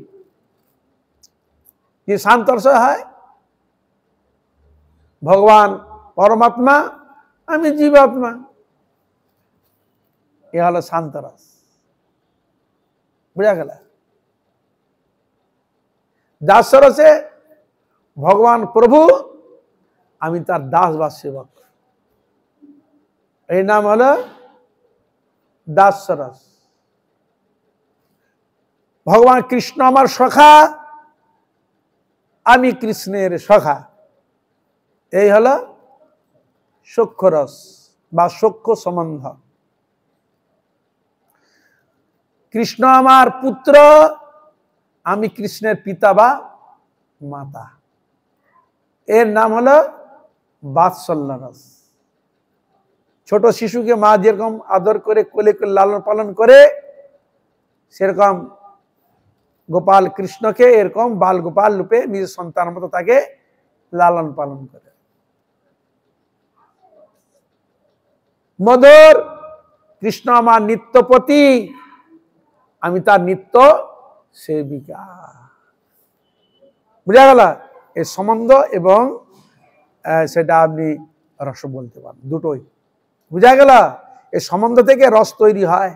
[SPEAKER 1] কি শান্ত রস হয়? ভগবান পরমাত্মা, আমি জীবাত্মা, এ হলো শান্ত রস। বুঝা গেল? দাস্য রসে ভগবান প্রভু, আমি তার দাস বা সেবক, এই নাম হলো দাস্য রস। ভগবান কৃষ্ণ আমার সখা, আমি কৃষ্ণের সখা, এই হলো সখ্য রস বা সখ্য সম্বন্ধ। কৃষ্ণ আমার পুত্র, আমি কৃষ্ণের পিতা বা মাতা, এর নাম হলো বাৎসল্য রস। ছোট শিশুকে মা যেরকম আদর করে কোলে করে লালন পালন করে, সেরকম গোপাল কৃষ্ণকে এরকম বাল গোপাল রূপে নিজের সন্তানের মতো তাকে লালন পালন করে। মধুর, কৃষ্ণ আমার নিত্যপতি, আমি তার নিত্য সেবিকা। বুঝা গেল? এই সম্বন্ধ এবং সেটা আপনি রস বলতে পারেন, দুটোই। বুঝা গেল? এই সম্বন্ধ থেকে রস তৈরি হয়,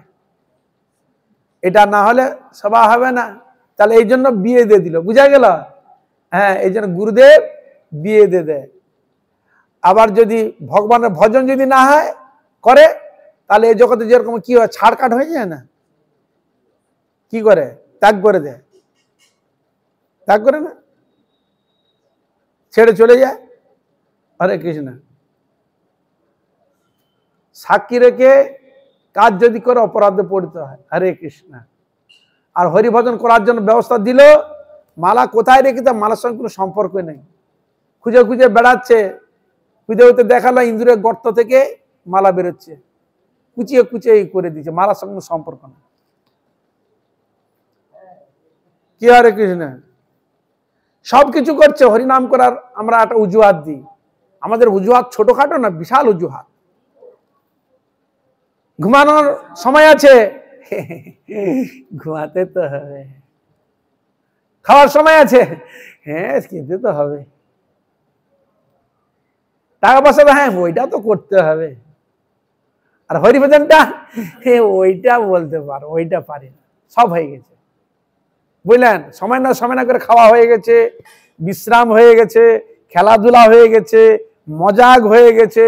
[SPEAKER 1] এটা না হলে সভা হবে না। তাহলে এই জন্য বিয়ে দিয়ে দিল। বুঝা গেল? হ্যাঁ, এই জন্য গুরুদেব বিয়ে দিয়ে দেয়। আবার যদি ভগবানের ভজন যদি না হয় করে, তাহলে এই জগতে যেরকম কি হয়, ছাড় কাট হয়ে যায় না? কি করে? ত্যাগ করে দেয়, ত্যাগ করে না, ছেড়ে চলে যায়। হরে কৃষ্ণ। সাক্ষী রেখে কাজ যদি করে অপরাধে পড়তে হয়। হরে কৃষ্ণ। আর হরিভজন করার জন্য ব্যবস্থা দিল, মালা কোথায় রেখে? তার মালার সঙ্গে কোনো সম্পর্ক নেই, খুঁজে খুঁজে বেড়াচ্ছে, খুঁজে হতে দেখালো ইন্দুরের গর্ত থেকে মালা বেরোচ্ছে, কুচিয়ে কুচিয়ে করে দিচ্ছে, মালার সঙ্গে সম্পর্ক নেই। কি হরে কৃষ্ণ? সবকিছু করছে, হরিনাম করার আমরা একটা অজুহাত দিই। আমাদের অজুহাত ছোটখাটো না, বিশাল অজুহাত। ঘুমানোর সময় আছে, ঘুমাতে তো হবে। খাওয়ার সময় আছে, হ্যাঁ খেতে তো হবে। টাকা পয়সা, হ্যাঁ ওইটা তো করতে হবে। আর হরিভজনটা, ওইটা বলতে পারো, ওইটা পারি না, সব হয়ে গেছে। বুঝলেন? সময় না করে খাওয়া হয়ে গেছে, বিশ্রাম হয়ে গেছে, খেলাধুলা হয়ে গেছে, মজাক হয়ে গেছে,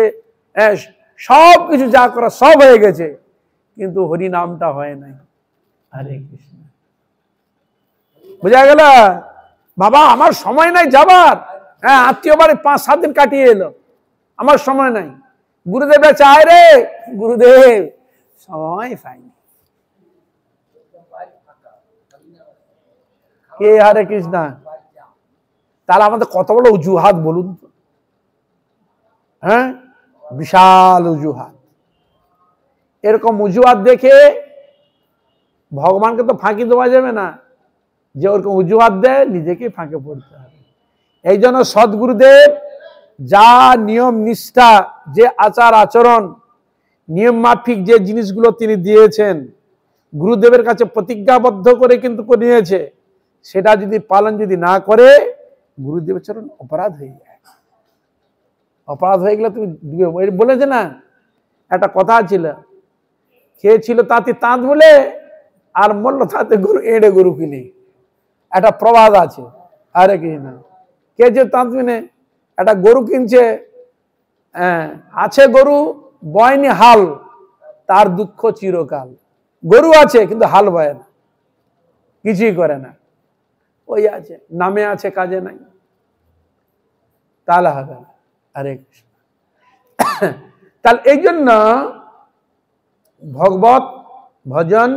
[SPEAKER 1] সব কিছু যা করা সব হয়ে গেছে, কিন্তু হরি নামটা হয় নাই। হরে কৃষ্ণ। বুঝা গেল? বাবা আমার সময় নাই যাবার, হ্যাঁ আত্মীয় বাড়ি 5-7 দিন কাটিয়ে এলো, আমার সময় নাই। গুরুদেব চায় রে, গুরুদেব সময় পাইনি। কে? হরে কৃষ্ণ। তাহলে আমাদের কত বড় অজুহাত বলুন তো? হ্যাঁ, বিশাল অজুহাত। এরকম অজুহাত দেখে ভগবানকে তো ফাঁকি দেওয়া যাবে না। যে ওরকম অজুহাত দেয় নিজেকে ফাঁকে পড়তে হবে। এই জন্য সদ্গুরুদেব যা নিয়ম নিষ্ঠা, যে আচার আচরণ, নিয়ম মাফিক যে জিনিসগুলো তিনি দিয়েছেন, গুরুদেবের কাছে প্রতিজ্ঞাবদ্ধ করে কিন্তু নিয়েছে, সেটা যদি পালন যদি না করে গুরুদেবের চরণ অপরাধ হয়ে যায়। অপরাধ হয়ে গেলে তুমি বলেছে না, একটা কথা ছিল, খেয়েছিল তাতে তাঁত বলে আর মরল তাতে গরু এড়ে গরু কিনে, একটা প্রবাদ আছে। আরে কি না, খেয়েছে তাঁত কিনে, একটা গরু কিনছে, আছে গরু বয়নি হাল, তার দুঃখ চিরকাল। গরু আছে কিন্তু হাল বয় না, কিছুই করে না, ওই আছে, নামে আছে কাজে নাই, তাহলে হবে না। হরে কৃষ্ণ। তাহলে এই জন্য ভগবত ভজন,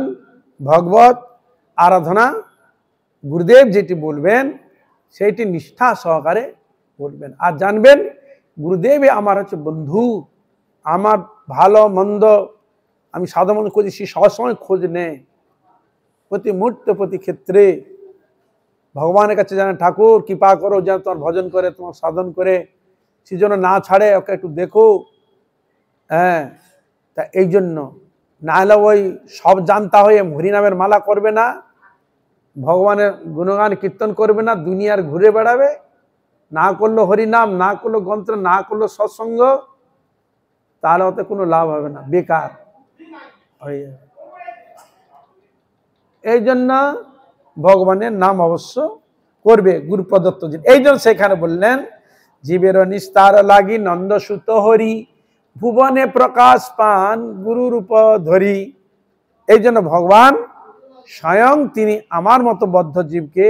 [SPEAKER 1] ভগবত আরাধনা গুরুদেব যেটি বলবেন সেইটি নিষ্ঠা সহকারে বলবেন। আর জানবেন গুরুদেব আমার হচ্ছে বন্ধু, আমার ভালো মন্দ আমি সাধারণ খোঁজ, সে সবসময় খোঁজ নেয়, প্রতি মুহূর্তে প্রতি ক্ষেত্রে ভগবানের কাছে জানে ঠাকুর কৃপা করো যেন তোমার ভজন করে, তোমার সাধন করে, সে যেন না ছাড়ে, ওকে একটু দেখো। হ্যাঁ, তা এই জন্য না হলে ওই সব জানতা হয়ে হরিনামের মালা করবে না, ভগবানের গুণগান কীর্তন করবে না, দুনিয়ার ঘুরে বেড়াবে, না করলো হরিনাম, না করলো গ্রন্থ, না করলো সৎসঙ্গ, তাহলে ওতে কোনো লাভ হবে না, বেকার হয়ে যাবে। এই জন্য ভগবানের নাম অবশ্য করবে গুরু প্রদত্ত। এই জন্য সেখানে বললেন জীবের নিস্তার লাগি নন্দসুত হরি, ভুবনে প্রকাশ পান গুরু রূপ ধরি। এই জন্য ভগবান স্বয়ং তিনি আমার মতো বদ্ধ জীবকে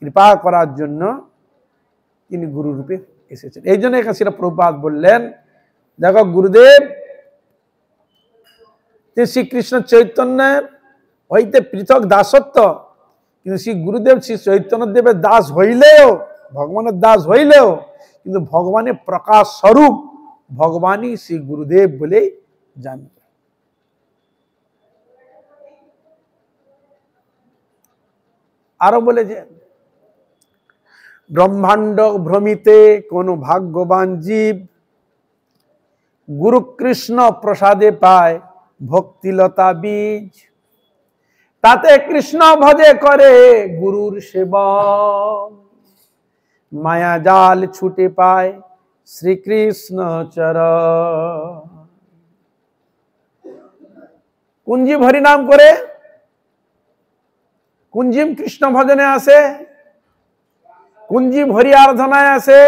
[SPEAKER 1] কৃপা করার জন্য তিনি গুরু রূপে এসেছেন। এই জন্য এখানে সেটা প্রভুপাদ বললেন, দেখো গুরুদেব তিনি শ্রীকৃষ্ণ চৈতন্যের হইতে পৃথক দাসত্ব, কিন্তু শ্রী গুরুদেব শ্রী চৈতন্য দেবের দাস হইলেও, ভগবানের দাস হইলেও, কিন্তু ভগবানের প্রকাশ স্বরূপ ভগবানই শ্রী গুরুদেব বলে জানবে। আরো বলেছেন ব্রহ্মাণ্ড ভ্রমিতে কোন ভাগ্যবান জীব, গুরু কৃষ্ণ প্রসাদে পায় ভক্তিলতা বীজ, তাতে কৃষ্ণ ভজে করে গুরুর সেবা, মায়া জাল ছুটে পায় শ্রীকৃষ্ণ চরণ। কোন জীব হরিনাম করে, কোন জীব কৃষ্ণ ভজনে আসে, কোন জীব হরি আরাধনায় আসে,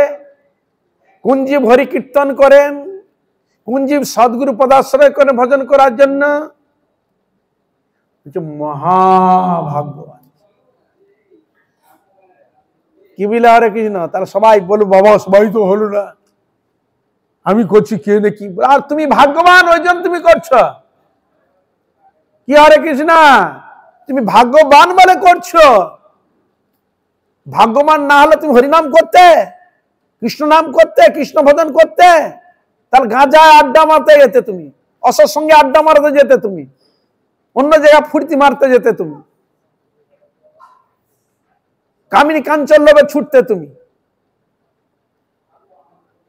[SPEAKER 1] কোন জীব হরি কীর্তন করেন, কোন জীব সদ্গুরু পদাশ্রয় করে ভজন করার জন্য, মহাভাগ্যবান। কি বলে হরে কৃষ্ণ, তারা সবাই বলো বাবা সবাই তো হলো না, আমি করছি কে না কি, আর তুমি ভাগ্যবান ওই জন্য তুমি করছো। কি হরে কৃষ্ণ, তুমি ভাগ্যবান বলে করছো, ভাগ্যবান না হলে তুমি হরিনাম করতে, কৃষ্ণ নাম করতে, কৃষ্ণ ভজন করতে, তাহলে গাঁজায় আড্ডা মারতে যেতে, তুমি অসৎ সঙ্গে আড্ডা মারতে যেতে, তুমি অন্য জায়গায় ফুর্তি মারতে যেতে, তুমি কামিনী কাঞ্চন লোভে ছুটতে তুমি।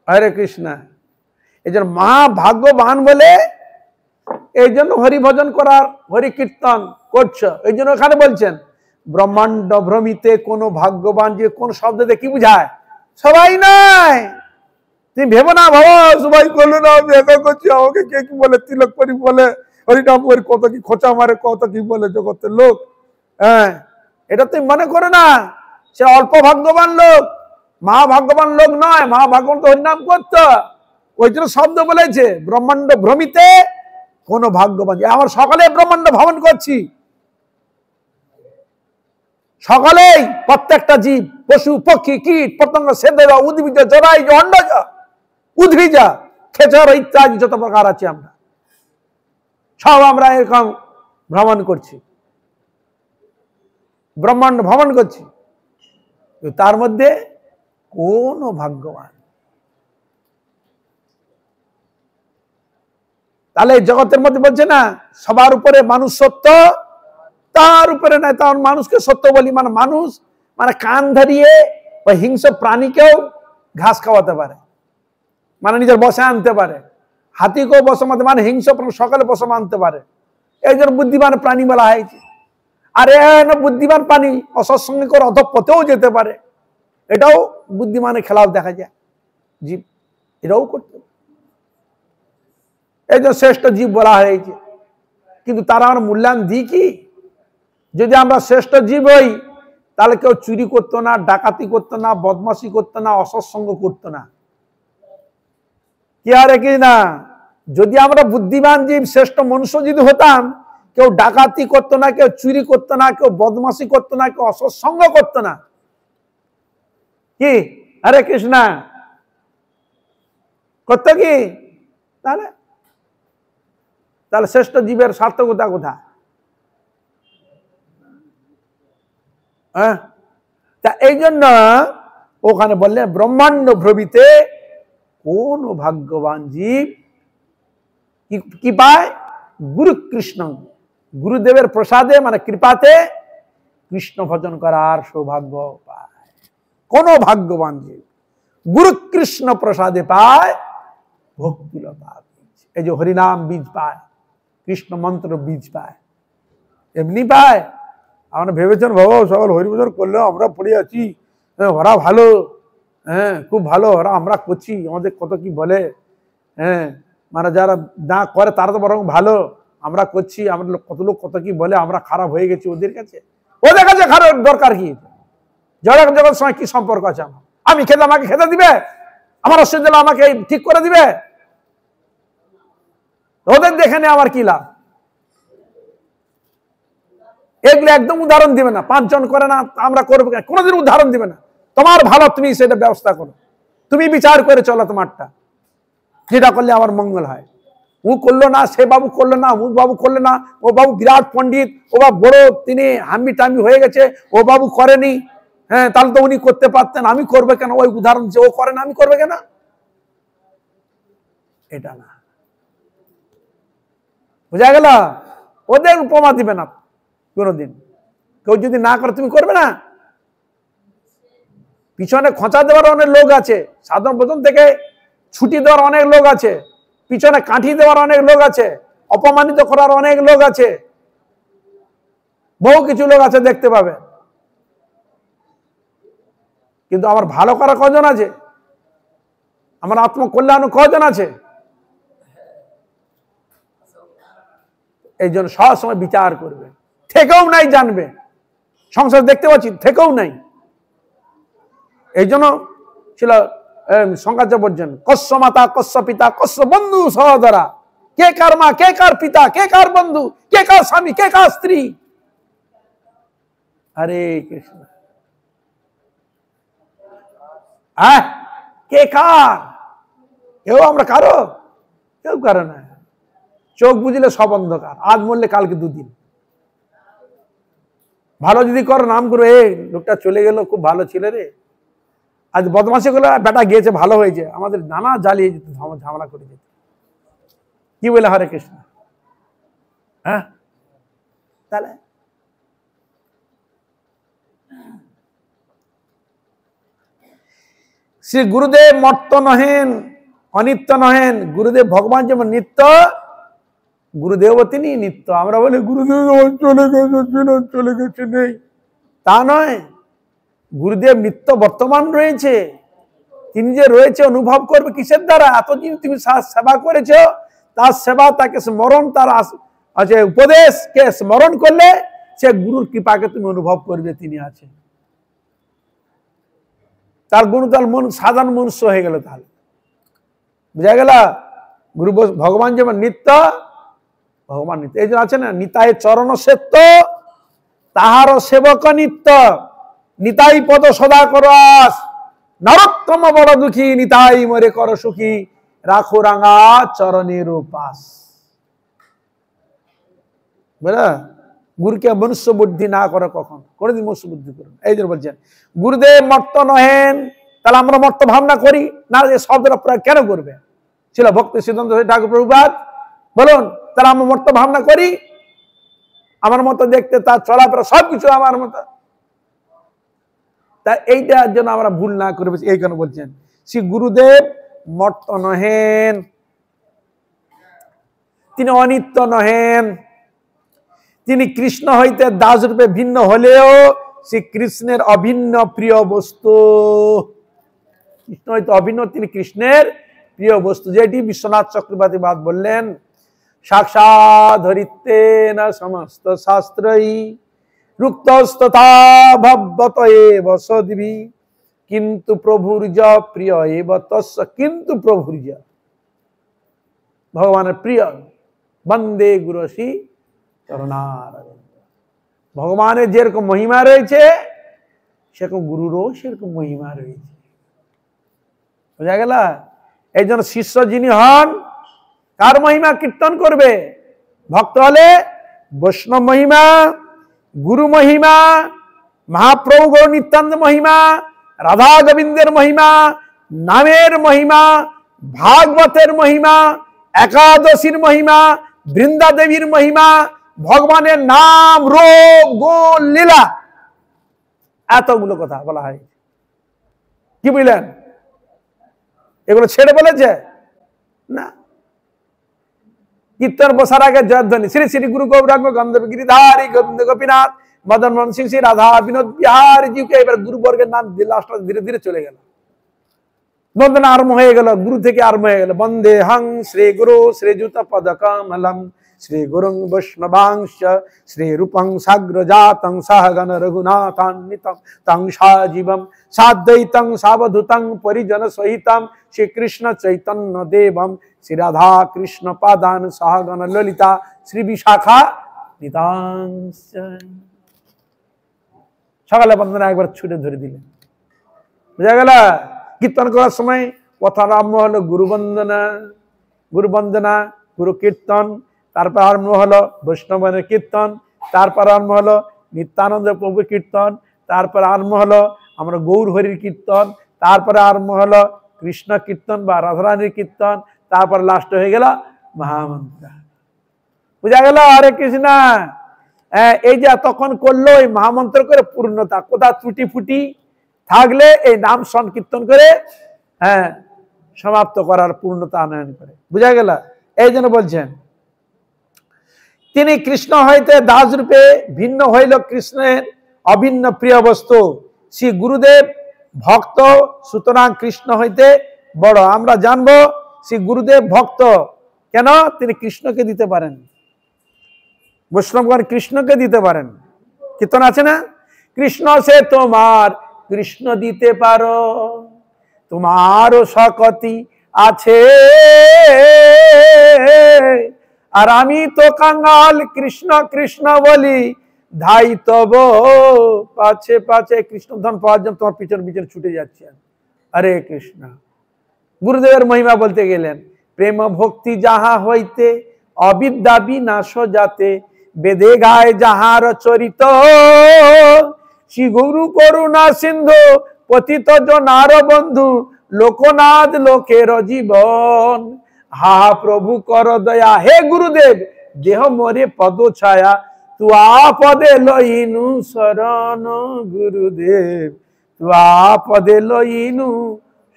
[SPEAKER 1] হরে কৃষ্ণ। এই জন্য মহা ভাগ্যবান বলে এই জন্য হরি ভজন করার, হরি কীর্তন করছো। এই জন্য এখানে বলছেন ব্রহ্মাণ্ড ভ্রমিতে কোন ভাগ্যবান, যে কোন শব্দ দিয়ে কি বুঝায়, সবাই নাই। তুমি ভেবো না বাবা সবাই করলো না, আমি একা করছি, আমাকে কে কি বলে, তিলক করি বলে, হরিনাম করি, কত কি খোঁচা মারে, কত কি বলে জগতের লোক। হ্যাঁ, এটা তুমি মনে করো না, সে অল্প ভাগ্যবান লোক, মহাভাগ্যবান লোক নয়। মহাভাগ্যবান তো হরিনাম করতো, ওই জন্য শব্দ বলেছে ব্রহ্মাণ্ড ভ্রমিতে কোন ভাগ্যবান। আমরা সকালে ব্রহ্মাণ্ড ভ্রমণ করছি, সকলেই, প্রত্যেকটা জীব, পশু পক্ষী কীট পতঙ্গ সেদেব উদ্ভিদ জরাই অন্ডজ উদ্ভিজা খেচর ইত্যাদি যত প্রকার আছে, আমরা সব আমরা এরকম ভ্রমণ করছি, ব্রহ্মাণ্ড ভ্রমণ করছি। তার মধ্যে কোন ভাগ্যবান, তাহলে জগতের মধ্যে বলছে না সবার উপরে মানুষত্ব তার উপরে নাই, তার মানুষকে সত্য বলি, মানে মানুষ মানে কান ধরিয়ে ওই হিংস্র প্রাণীকেও ঘাস খাওয়াতে পারে, মানে নিজের বসে আনতে পারে, হাতিকেও বসে মানে হিংস্র সকালে বসে আনতে পারে, এই জন্য বুদ্ধিমান প্রাণী বলা হয়েছে। আর বুদ্ধিমান প্রাণী অসৎসঙ্গে করে অধঃপথেও যেতে পারে, এটাও বুদ্ধিমানের খেলাও দেখা যায়, জীব এটাও করতে, এই জন্য শ্রেষ্ঠ জীব বলা হয়েছে। কিন্তু তারা আমরা মূল্যায়ন দিই কি? যদি আমরা শ্রেষ্ঠ জীব হই তাহলে কেউ চুরি করতো না, ডাকাতি করতো না, বদমাশি করতো না, অসৎসঙ্গ করতো না, কি আরে কি না? যদি আমরা বুদ্ধিমান জীব শ্রেষ্ঠ মনুষ্য যদি হতাম, কেউ ডাকাতি করতো না, কেউ চুরি করতো না, কেউ বদমাশি করতো না, কেউ অসৎসঙ্গ করতো না, কি হরে কৃষ্ণ করতো কি? তাহলে তাহলে শ্রেষ্ঠ জীবের সার্থকতা কোথায়? হ্যাঁ, তা এই জন্য ওখানে বললেন ব্রহ্মাণ্ড ভ্রবিতে কোন ভাগ্যবান জীব কি পায়? গুরু কৃষ্ণ, গুরুদেবের প্রসাদে মানে কৃপাতে কৃষ্ণ ভজন করার সৌভাগ্য পায়। কোন ভাগ্যবান জীব গুরু কৃষ্ণ প্রসাদে পায় ভক্তিলতা বীজ, এই যে হরিনাম বীজ পায়, কৃষ্ণ মন্ত্র বীজ পায়, এমনি পায়? আমরা ভেবেছেন বাবা সকল হরিভজন করলেও আমরা পড়ে আছি, ওরা ভালো, হ্যাঁ খুব ভালো, ওরা আমরা করছি, আমাদের কত কি বলে, হ্যাঁ মানে যারা না করে তারা তো বরং ভালো, আমরা করছি, আমরা কত লোক কত কি বলে, আমরা খারাপ হয়ে গেছি ওদের কাছে। ওদের কাছে খারাপ দরকার কি? জগৎ জগৎ সময় কি সম্পর্ক আছে? আমি খেলে আমাকে খেতে দিবে, আমার অসুখ দিলে আমাকে ঠিক করে দিবে, ওদের দেখে নে আমার কি লাভ? এগুলো একদম উদাহরণ দিবে না, 5 জন করে না আমরা করবো, কোনোদিন উদাহরণ দিবে না। তোমার ভালো, তুমি সেটা ব্যবস্থা করো, তুমি বিচার করে চলো তোমারটা, যেটা করলে আমার মঙ্গল হয়। ও করলো না, সে বাবু করলো না, ও বাবু করলো না, ও বাবু বিরাট পণ্ডিত, ও বাবু বড়, তিনি হাম্বি টাম্বি হয়ে গেছে, ও বাবু করেনি, হ্যাঁ তাহলে তো উনি করতে পারতেন, আমি করবে কেন? ওই উদাহরণ যে ও করে না আমি করবে কেন? এটা না, বুঝা গেল? ওদের উপমা দিবে না কোনদিন। কেউ যদি না করে তুমি করবে না? পিছনে খোঁচা দেওয়ার অনেক লোক আছে, সাধারণ প্রথম থেকে ছুটি দেওয়ার অনেক লোক আছে, পিছনে কাঠি দেওয়ার অনেক লোক আছে, অপমানিত করার অনেক লোক আছে, বহু কিছু লোক আছে দেখতে পাবে। কিন্তু আমার ভালো করা কজন আছে? আমার আত্মকল্যাণ কজন আছে? এই জন্য সব সময় বিচার করবে, থেকেও নাই জানবে, সংসার দেখতে পাচ্ছি থেকেও নাই। এই জন্য ছিল শঙ্করাচার্য বলছেন, কস্য মাতা কস্য পিতা কস্য বন্ধু সহোদরা, কে কার মা, কে কার পিতা, কে কার বন্ধু, কে কার স্বামী, কে কার স্ত্রী। হরে কৃষ্ণ, হ্যাঁ কে কার? কেউ আমরা কারো, কেউ কারো না। চোখ বুঝলে সব অন্ধকার, আজ মরলে কালকে 2 দিন। ভালো যদি করো নাম করো, এই লোকটা চলে গেল, খুব ভালো ছিল রে, আজ বদমাশি গুলো বেটা গিয়েছে ভালো হয়েছে, আমাদের নানা জ্বালিয়ে যেত, ঝামেলা করে যেত, কি বলে হরে কৃষ্ণ। হ্যাঁ তাহলে শ্রী গুরুদেব মর্ত নহেন, অনিত্য নহেন। গুরুদেব ভগবান যেমন নিত্য, গুরুদেবও তিনি নিত্য। আমরা বলি গুরুদেব চলে গেছে নেই, তা নয়। গুরুদেব নিত্য বর্তমান রয়েছে, তিনি যে রয়েছে অনুভব করবে কিসের দ্বারা? এতদিন তুমি সেবা করেছ, তার সেবা, তাকে স্মরণ, তার উপদেশকে স্মরণ করলে সে গুরুর কৃপাকে তুমি অনুভব করবে তিনি আছে। তার গুণ তার মন সাধারণ মনুষ্য হয়ে গেল, তাহলে বুঝা গেল? গুরু ভগবান যেমন নিত্য, ভগবান নিত্য। এই জন্য আছে না, নিতাই চরণ সেত্য তাহার সেবক নিত্য, নিতাই পদ সদা করস, নরোত্তম বড় দুঃখী, নিতাই মরে কর সুখী, রাখো রাঙা চরণের উপাস। বুঝলা? গুরুকে মনুষ্য বুদ্ধি না করে কখন, কোনদিন মনুষ্য বুদ্ধি করুন। এই জন্য বলছেন গুরুদেব মর্ত নহেন, তাহলে আমরা মর্ত ভাবনা করি না, যে শব্দের প্রয়োগ কেন করবে? ছিল ভক্তি সিদ্ধান্ত ঠাকুর প্রভুপাদ, বলুন তাহলে আমরা মর্ত ভাবনা করি, আমার মতো দেখতে, তার চলাফেরা সবকিছু আমার মতো। তা এইটার জন্য আমরা ভুল না করে এই কেন বলছেন শ্রী গুরুদেব মর্ত নহেন, তিনি অনিত্য নহেন, তিনি কৃষ্ণ হইতে দাস রূপে ভিন্ন হলেও শ্রী কৃষ্ণের অভিন্ন প্রিয় বস্তু। কৃষ্ণ হইতে অভিন্ন, তিনি কৃষ্ণের প্রিয় বস্তু, যেটি বিশ্বনাথ চক্রবর্তী বাদ বললেন সাক্ষাৎ হরিত্বেন সমস্ত শাস্ত্রই রুক্তস্তথা ভবত এব সদ্ভি কিন্তু প্রভুর্য প্রিয় এব তস্য কিন্তু প্রভুর্য, ভগবানের প্রিয় বন্দে গুরুশ্রী চরণারবিন্দ। ভগবানের যেরকম মহিমা রয়েছে সেরকম গুরুরও সেরকম মহিমা রয়েছে, বোঝা গেল? এই জন্য শিষ্য যিনি হন কার মহিমা কীর্তন করবে? ভক্ত হলে বৈষ্ণব মহিমা, গুরু মহিমা, মহাপ্রভু গৌর নিত্যানন্দ মহিমা, রাধা গোবিন্দের মহিমা, নামের মহিমা, ভাগবতের মহিমা, একাদশীর মহিমা, বৃন্দা দেবীর মহিমা, ভগবানের নাম, রূপ, গুণ, লীলা, এতগুলো কথা বলা হয়। কি বুঝলেন? এগুলো ছেড়ে বলেছে না। কীর্তন বসার আগে জয়ধ্বনি শ্রী শ্রী গুরু গৌরাঙ্গ গন্ধর্ব গিরিধারী গোবিন্দ গোপীনাথ মদন মোহন সিং শ্রী রাধা বিনোদ বিহারী জিকে, এবার গুরুবর্গের নাম লাস্টটা ধীরে ধীরে চলে গেল, বন্দনা আরম্ভ হয়ে গেল, গুরু থেকে আরম্ভ হয়ে গেল। বন্দে হং শ্রী গুরু শ্রীযুত পদ কমলম শ্রী গুরুং বৈষ্ণবাংশ শ্রী রূপং সাগ্রজাতং সহগণ রঘুনাথান্বিতং তং সাজীবম সাদ্বৈতং সাবধূতং পরিজন সহিতম শ্রী কৃষ্ণ চৈতন্য দেবম শ্রী রাধা কৃষ্ণ পাদান সহগণ ললিতা শ্রী বিশাখা নিতাংশ। সকালে বন্দনা একবার ছুটে ধরে দিলেন, বুঝা গেল? কীর্তন করার সময় কথা আরম্ভ হলো গুরু বন্দনা, গুরু বন্দনা, গুরু কীর্তন, তারপর আরম্ভ হলো বৈষ্ণবের কীর্তন, তারপর আরম্ভ হলো নিত্যানন্দ প্রভু কীর্তন, তারপর আরম্ভ হলো আমরা গৌর হরির কীর্তন, তারপরে আরম্ভ হলো কৃষ্ণ কীর্তন বা রাধারানীর কীর্তন, তারপর লাস্ট হয়ে গেল মহামন্ত্র। বুঝা গেল? হরে কৃষ্ণ। এই যে তখন করলো এই মহামন্ত্র করে পূর্ণতা, কোথা ত্রুটি ফুটি থাকলে এই নাম সংকীর্তন করে সমাপ্ত করার পূর্ণতা আনয়ন করে। বুঝা গেল? এই জন্য বলছেন তিনি কৃষ্ণ হইতে দাস রূপে ভিন্ন হইল কৃষ্ণের অভিন্ন প্রিয় বস্তু। শ্রী গুরুদেব ভক্ত, সুতরাং কৃষ্ণ হইতে বড়। আমরা জানবো শ্রী গুরুদেব ভক্ত কেন? তিনি কৃষ্ণকে দিতে পারেন, বৈষ্ণবগণ কৃষ্ণকে দিতে পারেন। কীর্তন আছে না, কৃষ্ণ সে তোমার কৃষ্ণ দিতে পারো, তোমারও শকতি আছে আর আমি তো কাঙাল কৃষ্ণ কৃষ্ণ বলি ধাই তব পাছে পাছে। কৃষ্ণ ধন পাওয়ার জন্য তোমার পিছন পিছন ছুটে যাচ্ছেন। হরে কৃষ্ণ। গুরুদেবের মহিমা বলতে গেলেন প্রেম ভক্তি যাহা হইতে অবিদ্যা বিনাশ যাতে বেদে গায় যাহার চরিত শ্রী গুরু করুণা সিন্ধু পতিত জনার বন্ধু লোকনাথ লোকের জীবন। হা প্রভু কর দয়া, হে গুরুদেব দেহ মোরে পদ ছায়া তুয়া পদে লইনু শরণ গুরুদেব তুয়া পদে লইনু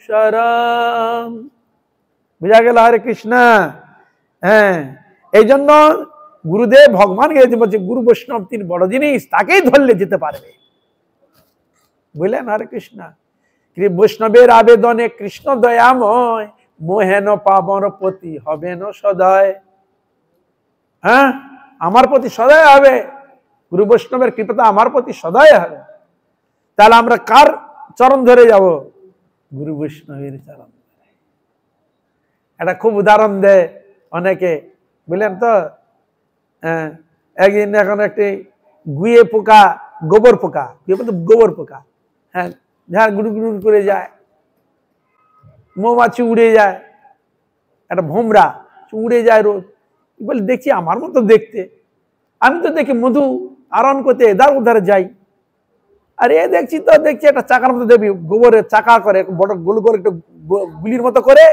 [SPEAKER 1] শরণ। বুঝা গেল? হরে কৃষ্ণ। এই জন্য গুরুদেব ভগবানকে বলছে গুরু বৈষ্ণব তিনি বড় জিনিস, তাকেই ধরলে যেতে পারবে। বুঝলেন? হরে কৃষ্ণ। বৈষ্ণবের আবেদনে কৃষ্ণ দয়াময় মোহেন পাবন প্রতি হবেন সদয়। আমার প্রতি সদয় হবে, গুরু বৈষ্ণবের কৃপাটা আমার প্রতি সদয় হবে। তাহলে আমরা কার চরণ ধরে যাব? গুরু বৈষ্ণবের চরণ। এটা খুব উদাহরণ দেয় অনেকে, বুঝলেন তো? একদিন এখন একটি গুয়ে পোকা, গোবর পোকা, গোবর পোকা, যারা গুড়ু গুড়ু করে যায়, মৌমাছি উড়ে যায়, একটা ভোমরা উড়ে যায় রোজ। বলে দেখছি আমার মতো দেখতে, আমি তো দেখি মধু আরণ করতে এধার উধারে যাই, আর এ দেখছি একটা চাকার মতো দেবী গোবরের চাকা করে বড় গোল করে একটু গুলির মতো করে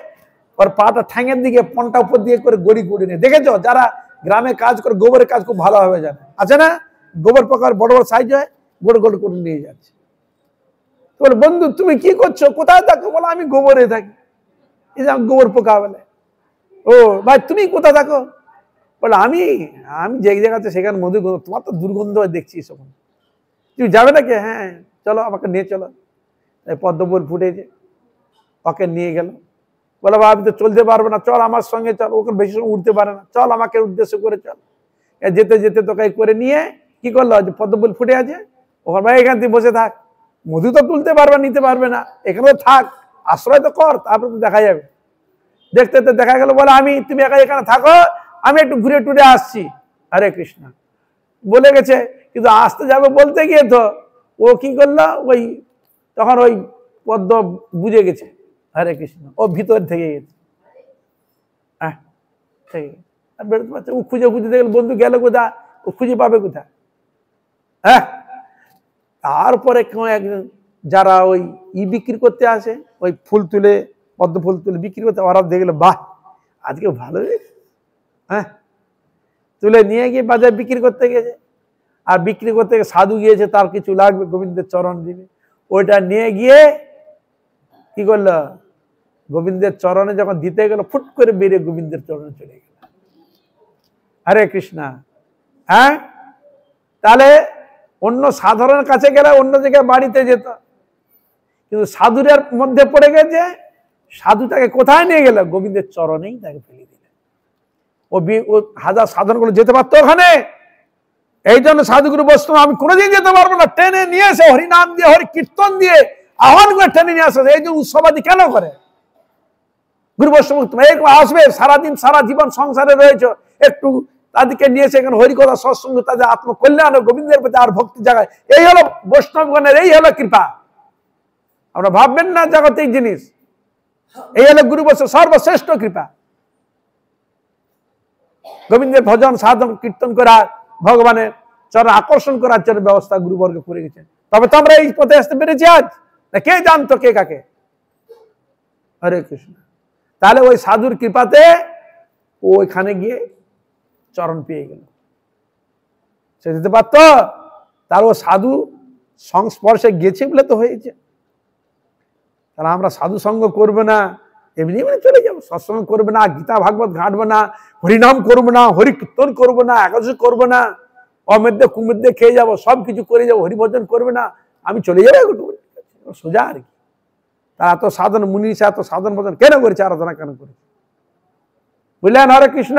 [SPEAKER 1] ওর পাটা ঠ্যাঙের দিকে পনটা উপর দিয়ে করে গড়ি গড়ি নিয়ে দেখেছো? যারা গ্রামে কাজ করে গোবরের কাজ খুব ভালোভাবে জানে, আছে না? গোবর পোকার বড় বড় সাইজ হয়, গোড় গোড় করে নিয়ে যাচ্ছে। বলে বন্ধু তুমি কি করছো, কোথায় থাকো? বলো আমি গোবরে থাকি। এই যে গোবর পোকা বলে, ও ভাই তুমি কোথায় থাকো? বলে আমি আমি যে জায়গাতে সেখানে মধু, তোমার তো দুর্গন্ধ দেখছি সব, তুমি যাবে নাকি? হ্যাঁ চলো আমাকে নিয়ে চলো। পদ্ম ফুল ফুটেছে, ওকে নিয়ে গেল। বলে বাবা আমি তো চলতে পারবো না, চল আমার সঙ্গে চল। ওকে বেশি সময় উঠতে পারে না, চল আমাকে উদ্দেশ্য করে চল। যেতে যেতে তোকে করে নিয়ে কি করলো, যে পদ্ম ফুল ফুটে আছে ওখানে, ভাই এখান থেকে বসে থাক, মধু তো তুলতে পারবে নিতে পারবে না, এখানে থাক, আশ্রয় তো কর, তারপরে তো দেখা যাবে। দেখতে দেখতে দেখা গেল, বলে আমি তুমি একা এখানে থাকো, আমি একটু ঘুরে টুরে আসছি। হরে কৃষ্ণ বলে গেছে, কিন্তু আসতে যাবে বলতে গিয়ে তো ও কি করলো, ওই তখন ওই পদ্ম বুঝে গেছে, হরে কৃষ্ণ, ও ভিতর থেকে গেছে। হ্যাঁ বেরোতে পারছে, ও খুঁজে খুঁজে দেখল বন্ধু গেল কোথা, ও খুঁজে পাবে কোথায়? হ্যাঁ তারপরে কেউ একজন যারা ওই বিক্রি করতে আসে, ওই ফুল তুলে পদ্ম ফুল তুলে বিক্রি করতে, ওরা দেখলো বাহ আজকে ভালো, হ্যাঁ তুলে নিয়ে গিয়ে বাজারে বিক্রি করতে গেছে। আর বিক্রি করতে গিয়ে সাধু গিয়েছে, তার কিছু লাগবে, গোবিন্দের চরণ দিবে, ওইটা নিয়ে গিয়ে কি করলো, গোবিন্দের চরণে যখন দিতে গেল, ফুট করে বেরিয়ে গোবিন্দের চরণে চলে গেল। হরে কৃষ্ণ। হ্যাঁ তাহলে অন্য সাধারণের কাছে গেলে অন্য জায়গায় বাড়িতে যেত, কিন্তু সাধুরের মধ্যে পড়ে গেছে, সাধু তাকে কোথায় নিয়ে গেল, গোবিন্দের চরণেই তাকে ফেলে দিলেন। ও হাজার সাধনগুলো যেতে পারতো ওখানে, এই জন্য সাধুগুরু বৈষ্ণব আমি কোনোদিন যেতে পারবো না, টেনে নিয়ে এসে হরিনাম দিয়ে হরি কীর্তন দিয়ে আহ্বান করে টেনে নিয়ে আসে। এই যে উৎসবাদী কেন করে গুরু বৈষ্ণব? আসবে সারাদিন সারা জীবন সংসারে রয়েছে, একটু তাদেরকে নিয়েছে এখানে হরিকথা সৎসঙ্গ, তাদের আত্মকল্যাণ গোবিন্দের প্রতি আর ভক্তি জাগায়, এই হলো বৈষ্ণবগণের, এই হলো কৃপা। আমরা ভাববেন না জাগতিক জিনিস, এই হলো গুরু বৈষ্ণব সর্বশ্রেষ্ঠ কৃপা। গোবিন্দের ভজন সাধন কীর্তন করা, ভগবানের চরণ আকর্ষণ করার জন্য ব্যবস্থা গুরুবর্গ করে গেছেন। তবে তো আমরা এই পথে আসতে পেরেছি আজ, না কে জানতো কে কাকে? হরে কৃষ্ণ। তাহলে ওই সাধুর কৃপাতে ওইখানে গিয়ে চরণ পেয়ে গেল, সে যেতে পারত? তার ও সাধু সংস্পর্শে গেছে বলে তো হয়েছে। তাহলে আমরা সাধু সঙ্গ করবো না, এমনি এমনি চলে যাবো, সৎসঙ্গ করবে না, গীতা ভাগবত ঘাঁটবো না, হরিনাম করবো না, হরি কীর্তন করবো না, একাদশী করবো না, অমেদ্যে কুমেদ্যে খেয়ে যাবো, সবকিছু করে যাবো, হরিভজন করবে না, আমি চলে যাবো সোজা আর কি। তারা এত সাধন মুনি এত সাধন ভজন কেন করেছে, আরাধনা কেন করেছে? বুঝলেন? হরে কৃষ্ণ।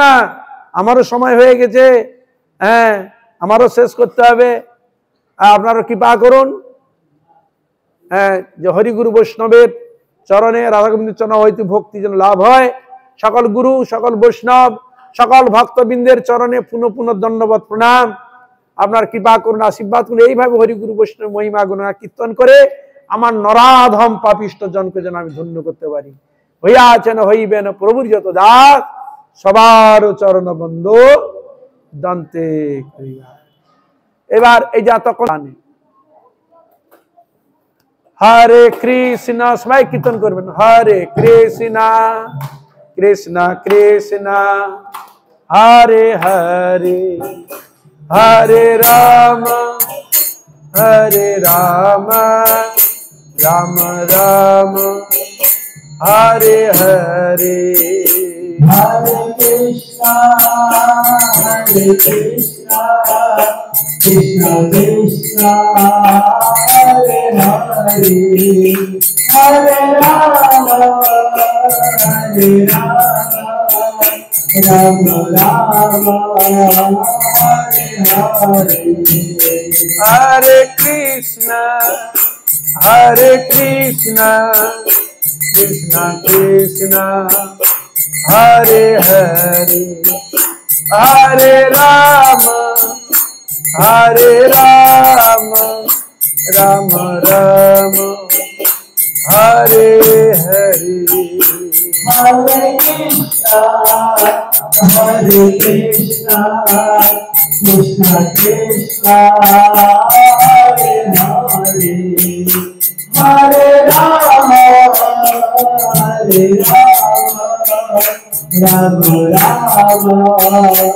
[SPEAKER 1] আমারও সময় হয়ে গেছে, হ্যাঁ আমারও শেষ করতে হবে, আপনারও কৃপা করুন, হ্যাঁ যে হরিগুরু বৈষ্ণবের চরণে, রাধা গোবিন্দের চরণ হইতে ভক্তি যেন লাভ হয়। সকল গুরু, সকল বৈষ্ণব, সকল ভক্তবৃন্দের চরণে পুনঃ পুনঃ দণ্ডবত প্রণাম। আপনার কৃপা করুন, আশীর্বাদ করুন, এইভাবে হরিগুরু বৈষ্ণব মহিমা গুণা কীর্তন করে আমার নরাধম পাপিষ্ট জনকে যেন আমি ধন্য করতে পারি। হইয়াছেন হইবেন প্রভুর যত দাস, সবার চরণ বন্ধু দন্তে। এবার এই জাতক হরে কৃষ্ণ, সবাই কীর্তন করবেন, হরে কৃষ্ণ কৃষ্ণ কৃষ্ণ হরে হরে, হরে রাম হরে Ram, Ram Ram Hare Hare.
[SPEAKER 2] Hare Krishna, Hare Krishna, Krishna Krishna, Hare Hare, Hare Rama, Hare Rama, Rama Rama, Hare Hare.
[SPEAKER 1] Hare Krishna, Hare Krishna, Krishna Krishna, Hare Hare, Hare Rama, Hare Rama, Rama Rama, Hare Hare.
[SPEAKER 2] Hare Krishna, Hare Krishna, Krishna Krishna, Hare Hare, Hare Rama, Hare Rama, Rama Rama,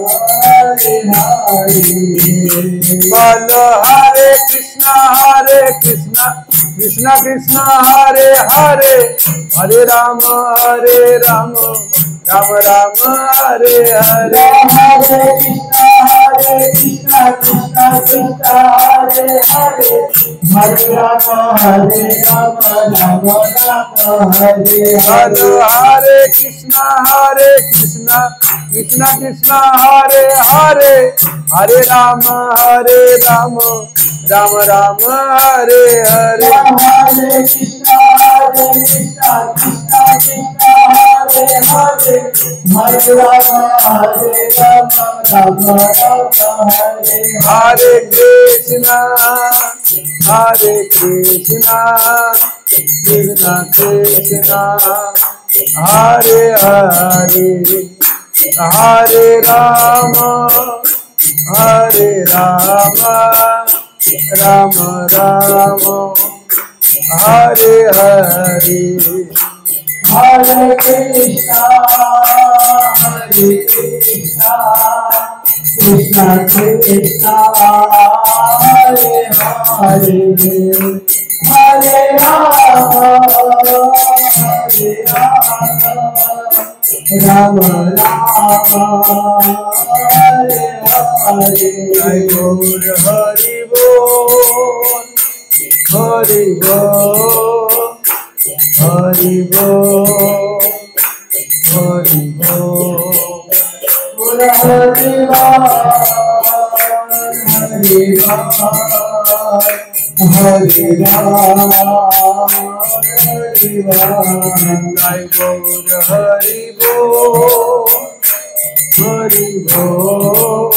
[SPEAKER 1] बोलो हरे कृष्णा कृष्णा कृष्णा हरे हरे, हरे राम राम राम हरे हरे।
[SPEAKER 2] हरे कृष्णा कृष्णा कृष्णा हरे हरे, हरे राम राम राम हरे
[SPEAKER 1] बोलो
[SPEAKER 2] हरे।
[SPEAKER 1] हरे कृष्णा कृष्णा कृष्णा हरे हरे, हरे राम राम राम हरे हरे।
[SPEAKER 2] हरे कृष्णा कृष्णा कृष्णा हरे हरे, हरे राम राम राम हरे
[SPEAKER 1] हरे कृष्णा कृष्णा कृष्णा हरे हरे, हरे राम राम राम हरे हरे।
[SPEAKER 2] हरे कृष्णा कृष्णा कृष्णा हरे हरे, हरे राम राम हरे हरे।
[SPEAKER 1] जय गौर हरि बोल, हरि बोल, हरि बोल, हरि बोल।
[SPEAKER 2] हरे राम हरे राम हरे राम हरे राम।
[SPEAKER 1] जय गौर हरि बोल, हरि बोल,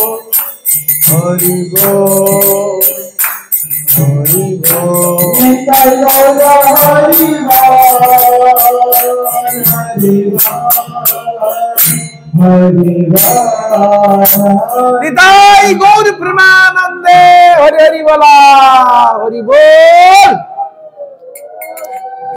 [SPEAKER 1] हरि बोल, हरि बोल।
[SPEAKER 2] निताई गौर हरि बोल, हरि बोल, हरि बोल।
[SPEAKER 1] निताई गौर प्रेमानंदे, हरि हरि बोला, हरि बोल।